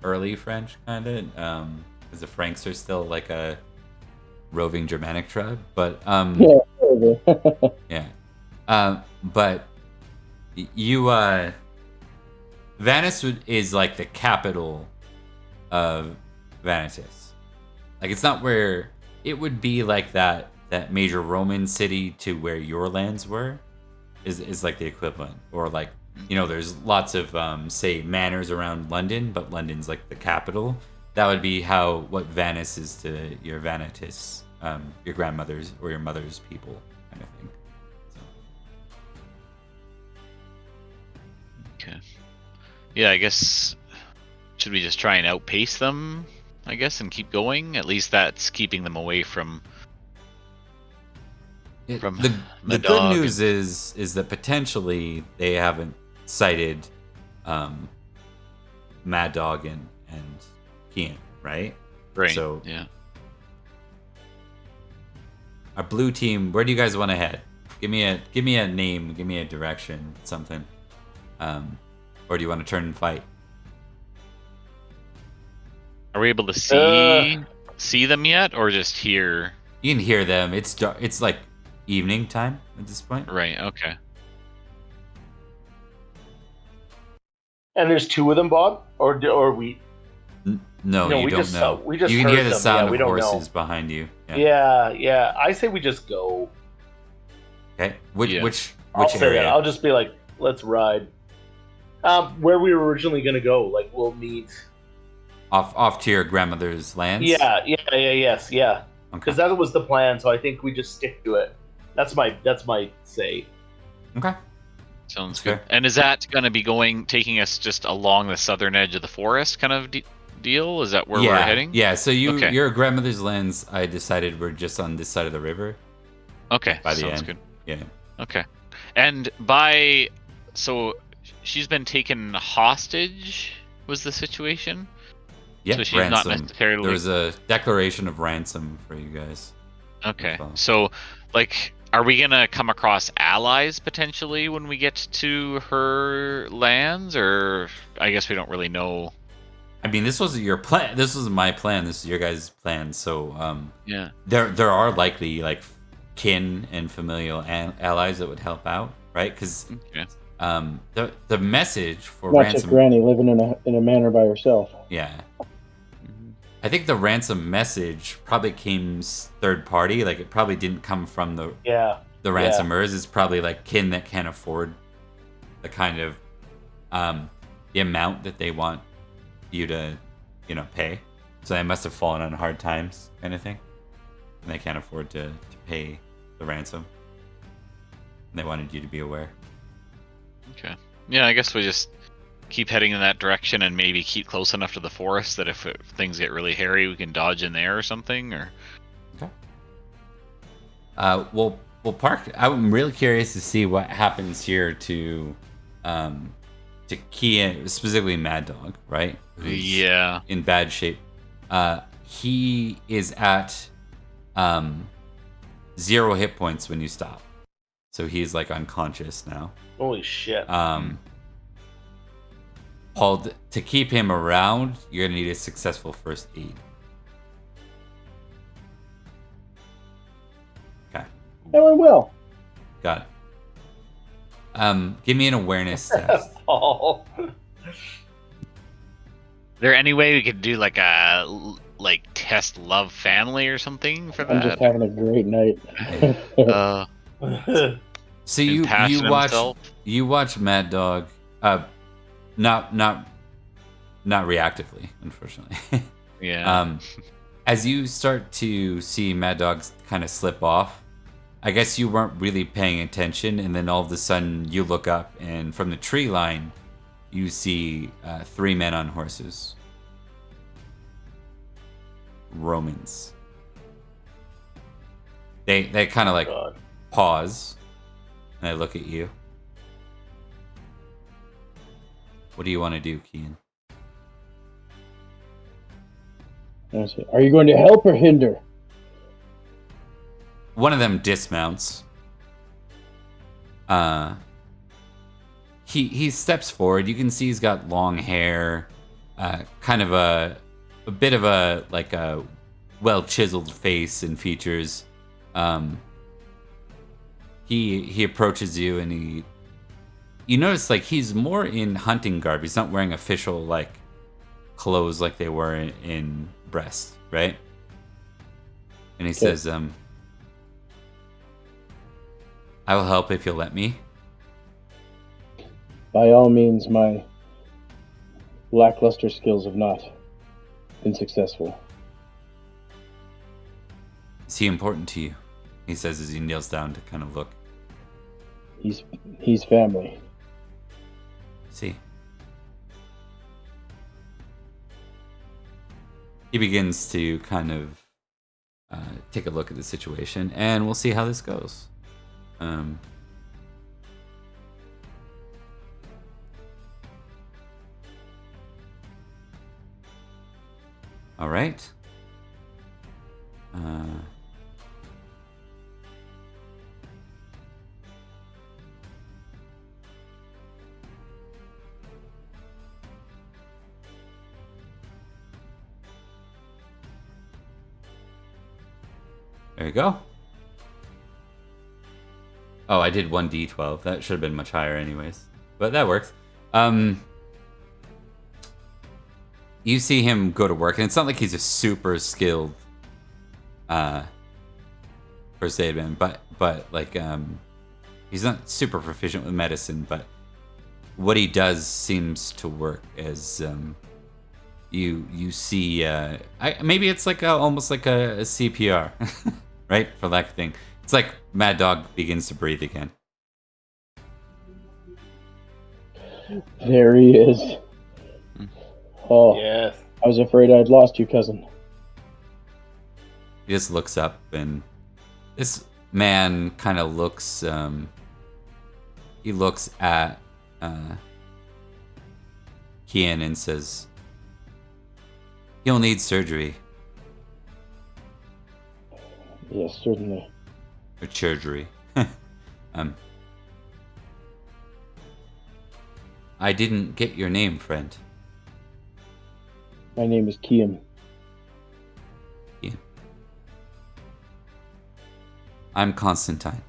[SPEAKER 1] early French, kind of. Because the Franks are still like a roving Germanic tribe. But...
[SPEAKER 4] Yeah.
[SPEAKER 1] But you... Vanis is like the capital of Vanitas. Like, it's not where... It would be like that major Roman city to where your lands were is like the equivalent. Or like, there's lots of, say, manors around London, but London's like the capital. That would be what Vanis is to your Vanitas, your grandmother's or your mother's people, kind of thing.
[SPEAKER 3] So. Okay. Yeah, I guess... Should we just try and outpace them, I guess, and keep going? At least that's keeping them away from
[SPEAKER 1] the
[SPEAKER 3] dog.
[SPEAKER 1] good news is that potentially they haven't sighted Mad Dog and Kian, right?
[SPEAKER 3] Right.
[SPEAKER 1] So
[SPEAKER 3] yeah.
[SPEAKER 1] Our blue team, where do you guys want to head? Give me a name, give me a direction, something. Or do you want to turn and fight?
[SPEAKER 3] Are we able to see them yet, or just hear?
[SPEAKER 1] You can hear them. It's dark. It's like evening time at this point.
[SPEAKER 3] Right. Okay.
[SPEAKER 2] And there's two of them, Bob, or we?
[SPEAKER 1] No, you don't know.
[SPEAKER 2] We just
[SPEAKER 1] you can
[SPEAKER 2] heard
[SPEAKER 1] hear the
[SPEAKER 2] them.
[SPEAKER 1] sound
[SPEAKER 2] we
[SPEAKER 1] of
[SPEAKER 2] don't
[SPEAKER 1] horses
[SPEAKER 2] know.
[SPEAKER 1] behind you.
[SPEAKER 2] Yeah. I say we just go.
[SPEAKER 1] Okay. Which
[SPEAKER 2] I'll say
[SPEAKER 1] area?
[SPEAKER 2] that. I'll just be like, let's ride. Where we were originally gonna go, like we'll meet.
[SPEAKER 1] Off to your grandmother's lands?
[SPEAKER 2] Yeah. Because
[SPEAKER 1] Okay.
[SPEAKER 2] that was the plan, so I think we just stick to it. That's my say.
[SPEAKER 1] Okay.
[SPEAKER 3] Sounds
[SPEAKER 1] That's
[SPEAKER 3] good.
[SPEAKER 1] fair.
[SPEAKER 3] And is that going to be taking us just along the southern edge of the forest kind of deal? Is that where we're heading?
[SPEAKER 1] Yeah, so your grandmother's lands, I decided were just on this side of the river.
[SPEAKER 3] Okay,
[SPEAKER 1] by the
[SPEAKER 3] sounds
[SPEAKER 1] end.
[SPEAKER 3] good.
[SPEAKER 1] Yeah.
[SPEAKER 3] Okay. And so she's been taken hostage, was the situation?
[SPEAKER 1] Yeah,
[SPEAKER 3] So she's
[SPEAKER 1] ransom.
[SPEAKER 3] not necessarily...
[SPEAKER 1] There was a declaration of ransom for you guys.
[SPEAKER 3] Okay,
[SPEAKER 1] Well.
[SPEAKER 3] so, are we going to come across allies, potentially, when we get to her lands? Or, I guess we don't really know.
[SPEAKER 1] I mean, this wasn't your plan. This was my plan. This is your guys' plan. So,
[SPEAKER 3] Yeah.
[SPEAKER 1] there are likely, like, kin and familial allies that would help out, right? Because the message for
[SPEAKER 4] Not
[SPEAKER 1] ransom...
[SPEAKER 4] just Granny living in a manor by herself.
[SPEAKER 1] Yeah. I think the ransom message probably came third party. Like, it probably didn't come from the ransomers. It's probably like kin that can't afford the kind of the amount that they want you to, pay. So they must have fallen on hard times, kind of thing, and they can't afford to pay the ransom. And they wanted you to be aware.
[SPEAKER 3] Okay. Yeah, I guess we just keep heading in that direction and maybe keep close enough to the forest that if things get really hairy, we can dodge in there or something. Or
[SPEAKER 1] we'll park. I'm really curious to see what happens here to Kia, specifically Mad Dog, right? Who's in bad shape. He is at 0 hit points when you stop, so he's like unconscious now.
[SPEAKER 2] Holy shit.
[SPEAKER 1] Paul, to keep him around, you're gonna need a successful first aid. Okay.
[SPEAKER 4] And we will.
[SPEAKER 1] Got it. Give me an awareness test.
[SPEAKER 2] Paul.
[SPEAKER 3] Is there any way we could do like a test love family or something for that?
[SPEAKER 4] I'm just having a great night.
[SPEAKER 1] So you watch Mad Dog, not reactively, unfortunately.
[SPEAKER 3] Yeah.
[SPEAKER 1] As you start to see Mad Dog's kind of slip off, I guess you weren't really paying attention, and then all of a sudden you look up, and from the tree line, you see 3 men on horses. Romans. They kind of pause, and I look at you. What do you want to do, Kian?
[SPEAKER 4] Are you going to help or hinder?
[SPEAKER 1] One of them dismounts. He steps forward. You can see he's got long hair, kind of a bit of a well chiseled face and features. He approaches you, and you notice he's more in hunting garb. He's not wearing official clothes like they were in Brest, right? And he says, I will help if you'll let me.
[SPEAKER 4] By all means, my lackluster skills have not been successful.
[SPEAKER 1] Is he important to you? He says as he kneels down to kind of look.
[SPEAKER 4] He's family.
[SPEAKER 1] See. He begins to kind of take a look at the situation, and we'll see how this goes. All right. There you go. Oh, I did 1d12. That should have been much higher anyways. But that works. You see him go to work, and it's not like he's a super skilled first aid man, but he's not super proficient with medicine, but what he does seems to work as you see maybe it's almost like a CPR, right? For lack of thing. It's like Mad Dog begins to breathe again.
[SPEAKER 4] There he is. Oh,
[SPEAKER 2] yes.
[SPEAKER 4] I was afraid I'd lost you, cousin.
[SPEAKER 1] He just looks up, and this man kind of looks. He looks at Kian and says, "He'll need surgery."
[SPEAKER 4] Yes, certainly.
[SPEAKER 1] Or surgery. I didn't get your name, friend.
[SPEAKER 4] My name is Kian.
[SPEAKER 1] Kian. I'm Constantine.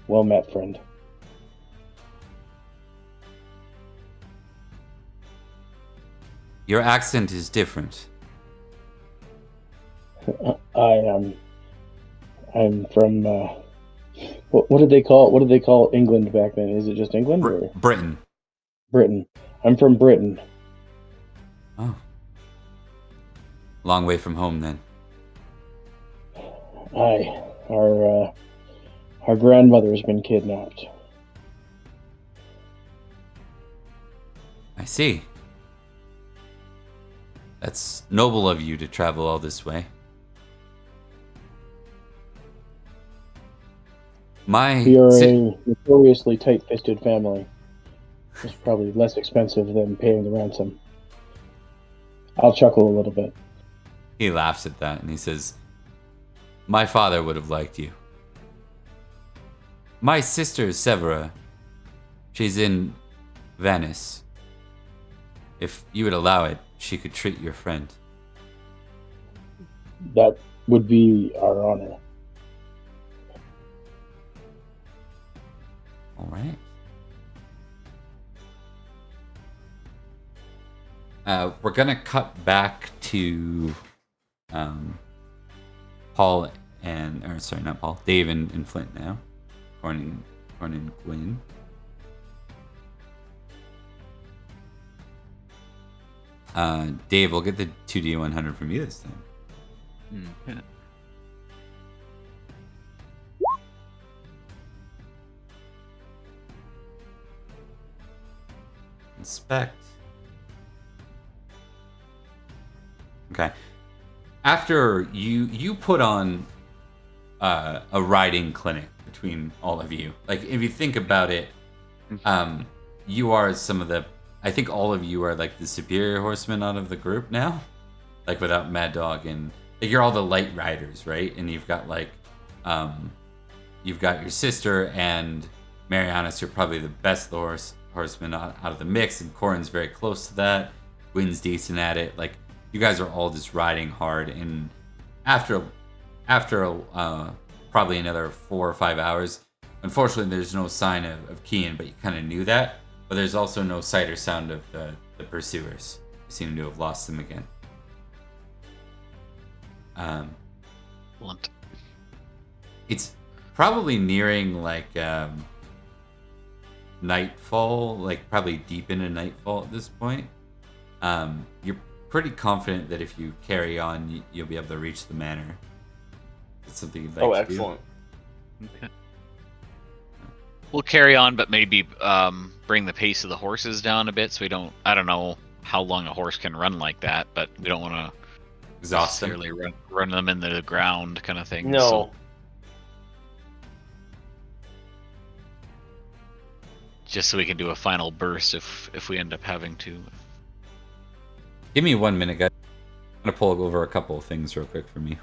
[SPEAKER 4] Well met, friend.
[SPEAKER 1] Your accent is different.
[SPEAKER 4] I'm from what did they call England back then? Is it just England or
[SPEAKER 1] Britain?
[SPEAKER 4] Britain. I'm from Britain.
[SPEAKER 1] Oh. Long way from home then.
[SPEAKER 4] Aye. Our grandmother has been kidnapped.
[SPEAKER 1] I see. That's noble of you to travel all this way.
[SPEAKER 4] We are a notoriously tight-fisted family. It's probably less expensive than paying the ransom. I'll chuckle a little bit.
[SPEAKER 1] He laughs at that and he says, "My father would have liked you. My sister, Severa, she's in Venice. If you would allow it, she could treat your friend."
[SPEAKER 4] That would be our honor.
[SPEAKER 1] All right. We're gonna cut back to Paul not Paul, Dave and Flint now. Corn and Gwyn. Dave, we'll get the 2D100 from you this time.
[SPEAKER 3] Okay.
[SPEAKER 1] Inspect. Okay. After you put on a riding clinic between all of you. Like, if you think about it, you are some of the. I think all of you are like the superior horsemen out of the group now. Like, without Mad Dog, and like, you're all the light riders, right? And you've got like, you've got your sister and Marianas, who are probably the best horsemen out of the mix, and Corin's very close to that. Gwyn's decent at it. Like, you guys are all just riding hard, and after probably another 4 or 5 hours, unfortunately there's no sign of Kian, but you kind of knew that. But there's also no sight or sound of the pursuers. You seem to have lost them again.
[SPEAKER 3] Blunt.
[SPEAKER 1] It's probably nearing like nightfall, like probably deep into nightfall at this point. You're pretty confident that if you carry on, you'll be able to reach the manor. It's something you'd like to
[SPEAKER 2] excellent.
[SPEAKER 1] do.
[SPEAKER 3] Okay. We'll carry on, but maybe bring the pace of the horses down a bit, so we don't. I don't know how long a horse can run like that, but we don't want to
[SPEAKER 1] Exhaust them.
[SPEAKER 3] necessarily run them into the ground, kind of thing.
[SPEAKER 2] No.
[SPEAKER 3] So, just so we can do a final burst if we end up having to.
[SPEAKER 1] Give me 1 minute, guys. I'm gonna pull over a couple of things real quick for me.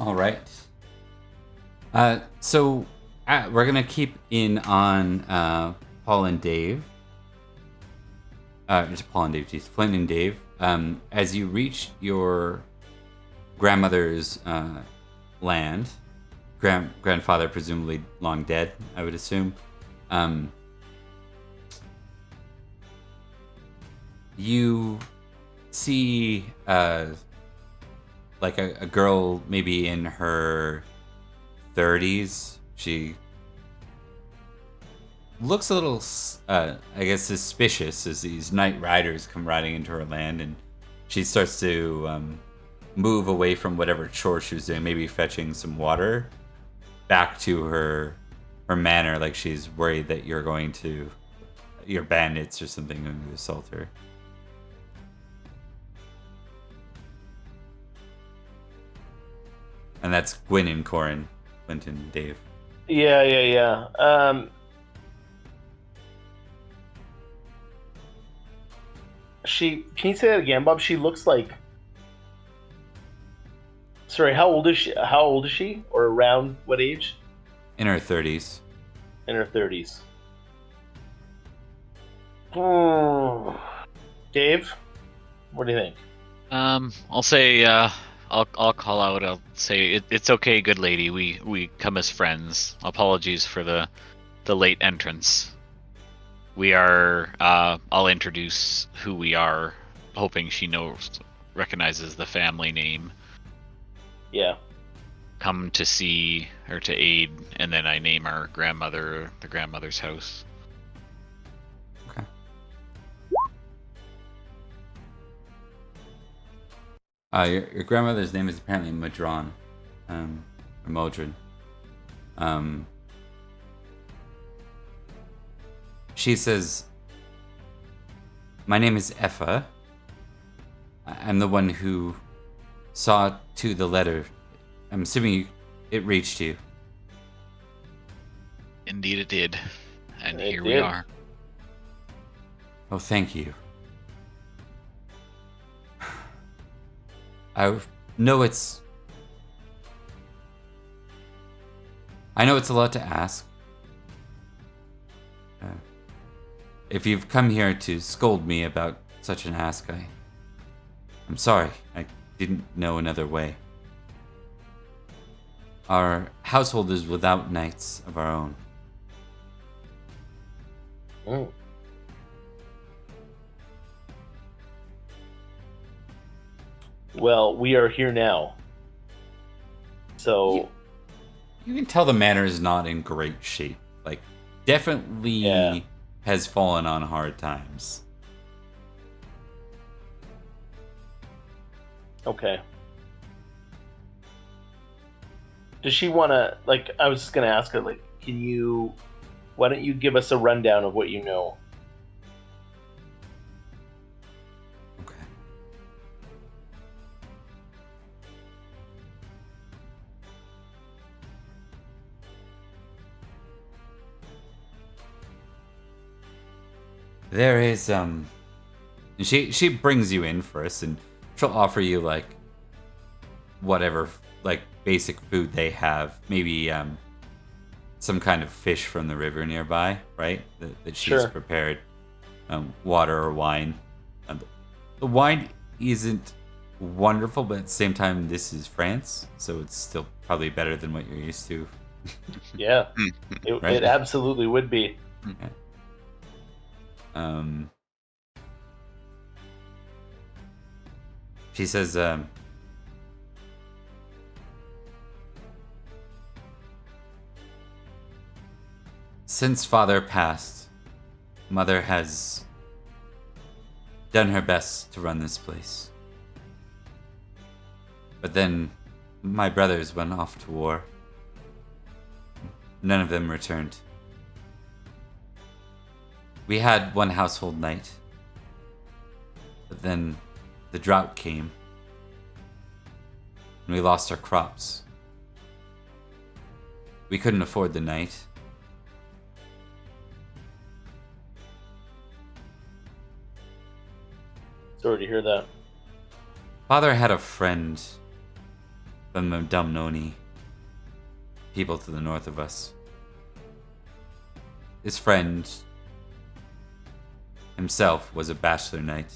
[SPEAKER 1] All right. So we're gonna keep in on Paul and Dave. Just Paul and Dave, geez, Flint and Dave. As you reach your grandmother's land, grandfather, presumably long dead, I would assume. You see like a girl maybe in her 30s. She looks a little, I guess, suspicious as these night riders come riding into her land, and she starts to move away from whatever chore she was doing, maybe fetching some water, back to her manor, like she's worried that you're bandits or something going to assault her. And that's Gwyn and Corin, Quentin and Dave.
[SPEAKER 2] Yeah. Can you say that again, Bob? She looks like... Sorry, how old is she? Or around what age?
[SPEAKER 1] In her 30s.
[SPEAKER 2] In her 30s. Dave, what do you think?
[SPEAKER 3] I'll say, I'll call out. I'll say it's okay, good lady. We come as friends. Apologies for the late entrance. We are. I'll introduce who we are, hoping she recognizes the family name.
[SPEAKER 2] Yeah.
[SPEAKER 3] Come to see or to aid, and then I name our grandmother, the grandmother's house.
[SPEAKER 1] Okay. Your grandmother's name is apparently Madron, or Modron. She says, "My name is Effa. I'm the one who saw to the letter. I'm assuming it reached you."
[SPEAKER 3] Indeed it did. And
[SPEAKER 2] It
[SPEAKER 3] here
[SPEAKER 2] did.
[SPEAKER 3] we are.
[SPEAKER 1] Oh, thank you. I know it's a lot to ask. If you've come here to scold me about such an ask, I'm sorry. I didn't know another way. Our household is without knights of our own.
[SPEAKER 2] Mm. Well, we are here now. So
[SPEAKER 1] You can tell the manor is not in great shape. Like, definitely has fallen on hard times.
[SPEAKER 2] okay. Does she want to, like, I was just going to ask her, like, why don't you give us a rundown of what you know?
[SPEAKER 1] Okay. There is she brings you in first, and she'll offer you like whatever like basic food they have, maybe some kind of fish from the river nearby, right? That she's
[SPEAKER 2] Sure.
[SPEAKER 1] prepared, water or wine. The wine isn't wonderful, but at the same time, this is France, so it's still probably better than what you're used to.
[SPEAKER 2] Yeah,
[SPEAKER 1] Right?
[SPEAKER 2] it absolutely would be.
[SPEAKER 1] Okay. She says, since father passed, mother has done her best to run this place. But then my brothers went off to war. None of them returned. We had one household knight, but then the drought came, and we lost our crops. We couldn't afford the knight.
[SPEAKER 2] Sorry to hear that.
[SPEAKER 1] Father had a friend from the Dumnoni, people to the north of us. His friend himself was a bachelor knight.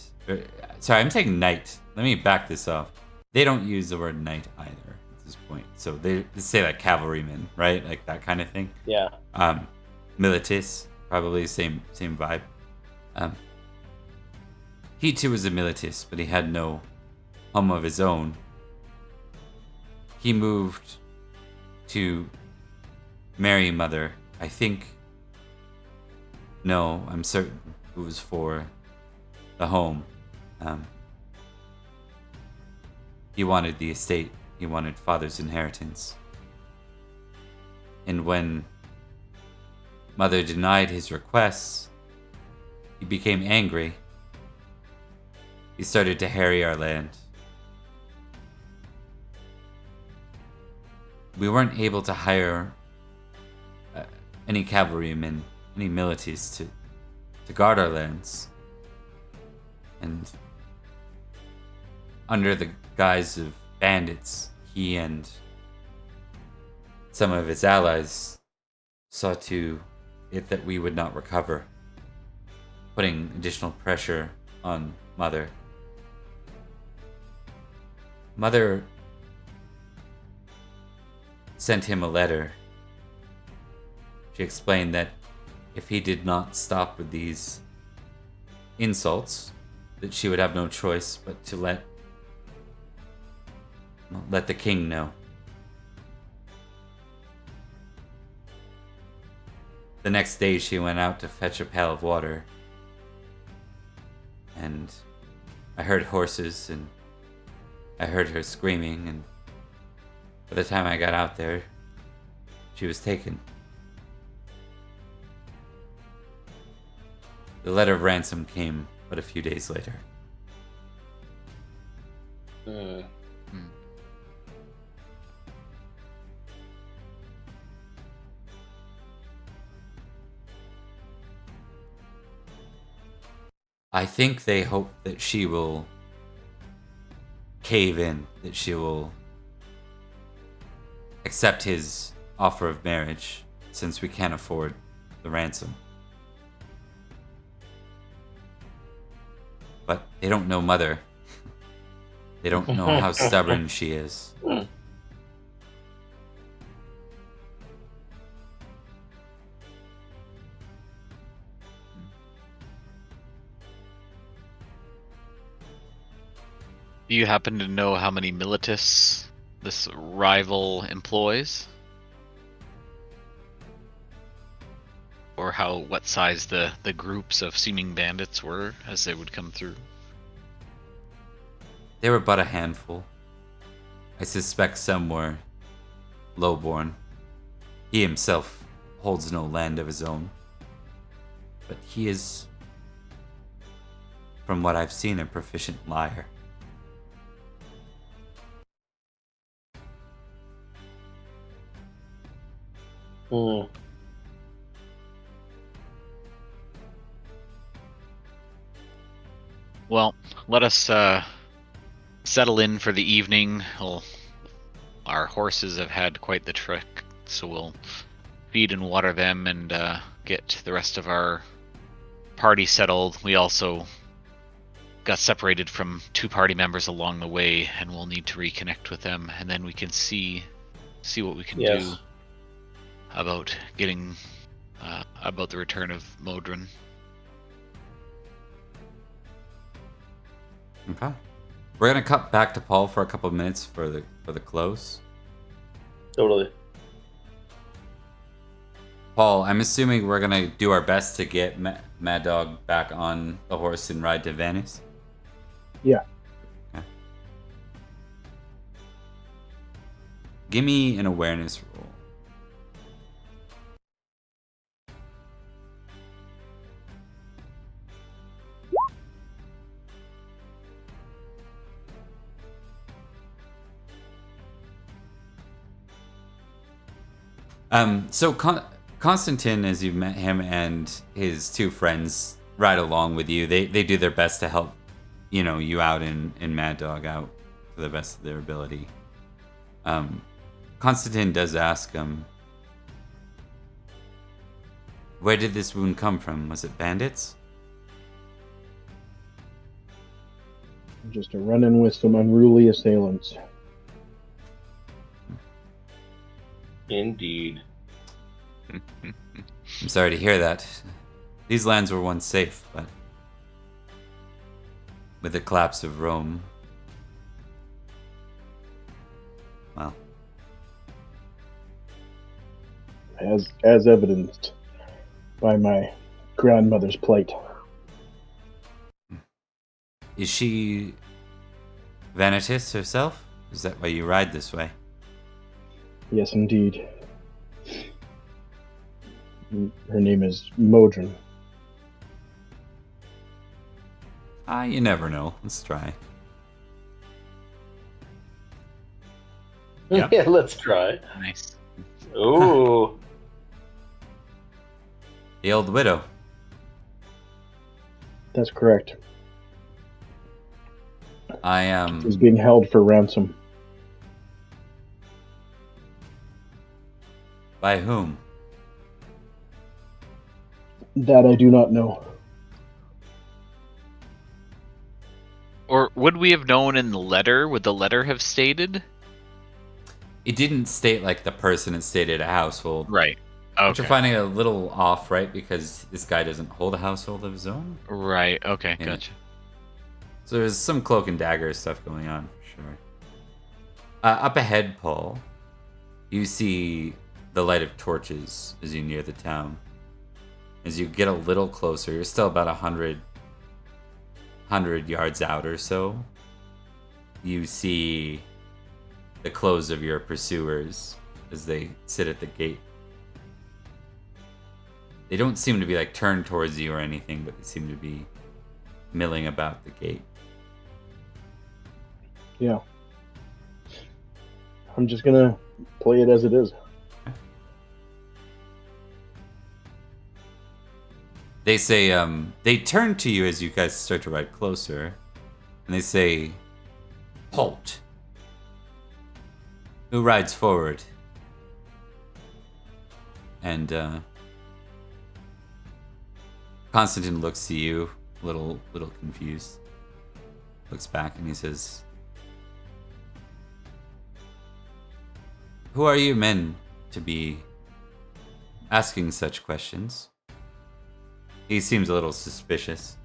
[SPEAKER 1] Sorry, I'm saying knight. Let me back this off. They don't use the word knight either. this point. So they say like cavalrymen, right? Like that kind of thing.
[SPEAKER 2] Yeah.
[SPEAKER 1] Militis, probably same vibe. He too was a militis, but he had no home of his own. He moved to marry Mother. I think. No, I'm certain it was for the home. He wanted the estate. He wanted father's inheritance. And when Mother denied his requests, he became angry. He started to harry our land. We weren't able to hire any cavalrymen, any milities to guard our lands. And under the guise of bandits, he and some of his allies saw to it that we would not recover, putting additional pressure on Mother. Mother sent him a letter. She explained that if he did not stop with these insults, that she would have no choice but to let the king know. The next day she went out to fetch a pail of water, and I heard horses and I heard her screaming, and by the time I got out there, she was taken. The letter of ransom came but a few days later. I think they hope that she will cave in, that she will accept his offer of marriage, since we can't afford the ransom. But they don't know Mother. They don't know how stubborn she is.
[SPEAKER 3] Do you happen to know how many militis this rival employs? Or what size the groups of seeming bandits were as they would come through?
[SPEAKER 1] They were but a handful. I suspect some were lowborn. He himself holds no land of his own. But he is, from what I've seen, a proficient liar.
[SPEAKER 3] Well, let us settle in for the evening. Our horses have had quite the trek, so we'll feed and water them and get the rest of our party settled. We also got separated from 2 party members along the way, and we'll need to reconnect with them, and then we can see what we can do about getting about the return of Modron.
[SPEAKER 1] Okay. We're gonna cut back to Paul for a couple of minutes for the close.
[SPEAKER 2] Totally.
[SPEAKER 1] Paul, I'm assuming we're gonna do our best to get Mad Dog back on the horse and ride to Venice.
[SPEAKER 4] Yeah.
[SPEAKER 1] Okay. Give me an awareness roll. So Constantine, as you've met him, and his 2 friends ride along with you. They do their best to help, you out and Mad Dog out to the best of their ability. Constantine does ask him, where did this wound come from? Was it bandits?
[SPEAKER 4] Just a run-in with some unruly assailants.
[SPEAKER 2] Indeed.
[SPEAKER 1] I'm sorry to hear that. These lands were once safe, but with the collapse of Rome, well,
[SPEAKER 4] as evidenced by my grandmother's plight.
[SPEAKER 1] is she Vanitas herself? Is that why you ride this way?
[SPEAKER 4] Yes, indeed. Her name is Modron.
[SPEAKER 1] You never know. Let's try. Yep.
[SPEAKER 2] Yeah, let's try.
[SPEAKER 3] Nice.
[SPEAKER 2] Ooh.
[SPEAKER 1] The old widow.
[SPEAKER 4] That's correct.
[SPEAKER 1] I am.
[SPEAKER 4] Is being held for ransom.
[SPEAKER 1] By whom?
[SPEAKER 4] That I do not know.
[SPEAKER 3] Or would we have known in the letter? Would the letter have stated?
[SPEAKER 1] It didn't state like the person, it stated a household.
[SPEAKER 3] Right. Okay.
[SPEAKER 1] Which you're finding a little off, right? Because this guy doesn't hold a household of his own.
[SPEAKER 3] Right. Okay.
[SPEAKER 1] Yeah.
[SPEAKER 3] Gotcha.
[SPEAKER 1] So there's some cloak and dagger stuff going on, for sure. Up ahead, Paul, you see the light of torches as you near the town. As you get a little closer, you're still about 100 yards out or so. You see the clothes of your pursuers as they sit at the gate. They don't seem to be like turned towards you or anything, but they seem to be milling about the gate.
[SPEAKER 4] Yeah. I'm just gonna play it as it is.
[SPEAKER 1] They say, they turn to you as you guys start to ride closer, and they say, "Halt. Who rides forward?" And Constantine looks to you, a little confused. Looks back and he says, "Who are you men to be asking such questions?" He seems a little suspicious.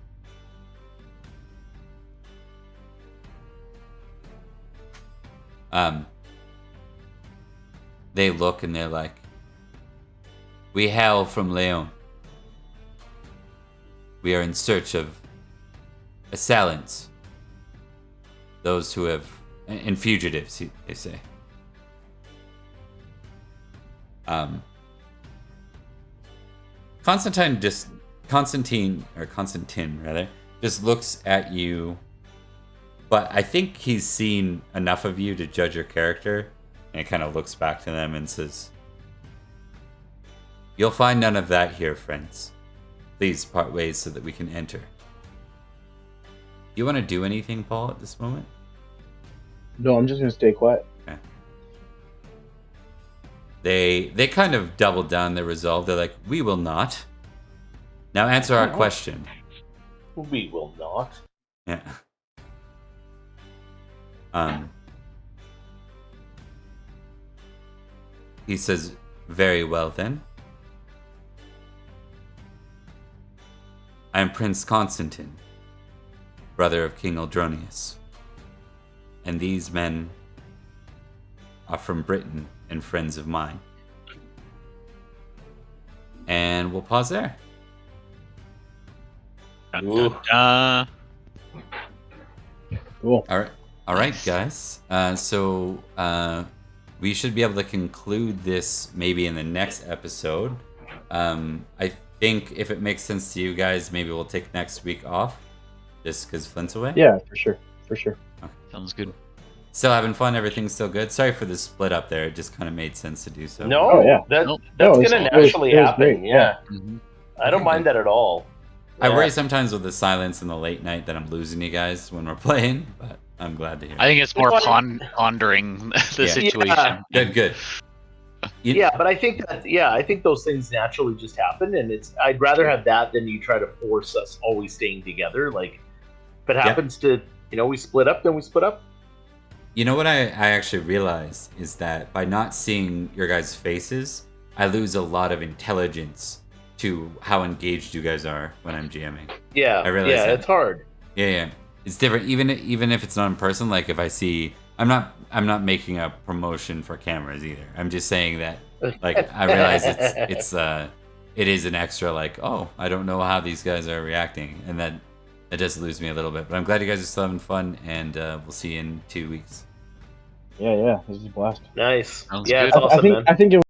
[SPEAKER 1] They look and they're like, "We hail from Leon. We are in search of assailants. Those who have... and fugitives," they say. Constantine just looks at you, but I think he's seen enough of you to judge your character, and he kind of looks back to them and says, "You'll find none of that here, friends. Please part ways so that we can enter." You want to do anything, Paul, at this moment?
[SPEAKER 4] No, I'm just gonna stay quiet.
[SPEAKER 1] Okay. They kind of double down their resolve. They're like, "We will not. Now answer our question."
[SPEAKER 2] We will not.
[SPEAKER 1] Yeah. He says, "Very well then. I am Prince Constantine, brother of King Aldronius. And these men are from Britain and friends of mine." And we'll pause there.
[SPEAKER 3] Dun,
[SPEAKER 4] Cool.
[SPEAKER 1] All right, guys. So we should be able to conclude this maybe in the next episode. I think if it makes sense to you guys, maybe we'll take next week off, just because Flint's away.
[SPEAKER 4] Yeah, for sure.
[SPEAKER 1] Okay.
[SPEAKER 3] Sounds good.
[SPEAKER 1] Still having fun. Everything's still good. Sorry for the split up there. It just kind of made sense to do so.
[SPEAKER 2] No,
[SPEAKER 4] Oh, yeah.
[SPEAKER 2] that's
[SPEAKER 3] Nope.
[SPEAKER 2] going
[SPEAKER 4] It
[SPEAKER 2] to
[SPEAKER 4] was
[SPEAKER 2] naturally happen.
[SPEAKER 4] great.
[SPEAKER 2] Yeah.
[SPEAKER 3] Mm-hmm.
[SPEAKER 2] I don't mind that at all.
[SPEAKER 1] I
[SPEAKER 2] Yeah.
[SPEAKER 1] worry sometimes with the silence in the late night that I'm losing you guys when we're playing, but I'm glad to hear.
[SPEAKER 3] I think it's more
[SPEAKER 2] It's funny.
[SPEAKER 3] pondering the
[SPEAKER 1] Yeah.
[SPEAKER 3] situation.
[SPEAKER 2] Yeah.
[SPEAKER 1] Good. You-
[SPEAKER 2] Yeah, but I think I think those things naturally just happen, and I'd rather have that than you try to force us always staying together. Like, if it happens to, we split up, then we split up.
[SPEAKER 1] You know what I actually realized is that by not seeing your guys' faces, I lose a lot of intelligence to how engaged you guys are when I'm GMing.
[SPEAKER 2] Yeah,
[SPEAKER 1] I realize that.
[SPEAKER 2] It's hard.
[SPEAKER 1] Yeah. It's different, even if it's not in person. Like if I see, I'm not making a promotion for cameras either. I'm just saying that, like, I realize it is an extra, like, oh, I don't know how these guys are reacting, and that does lose me a little bit. But I'm glad you guys are still having fun, and we'll see you in 2 weeks.
[SPEAKER 4] Yeah, this is a blast.
[SPEAKER 2] Nice.
[SPEAKER 3] Sounds
[SPEAKER 2] Yeah,
[SPEAKER 3] good.
[SPEAKER 2] it's awesome, man.
[SPEAKER 4] I think it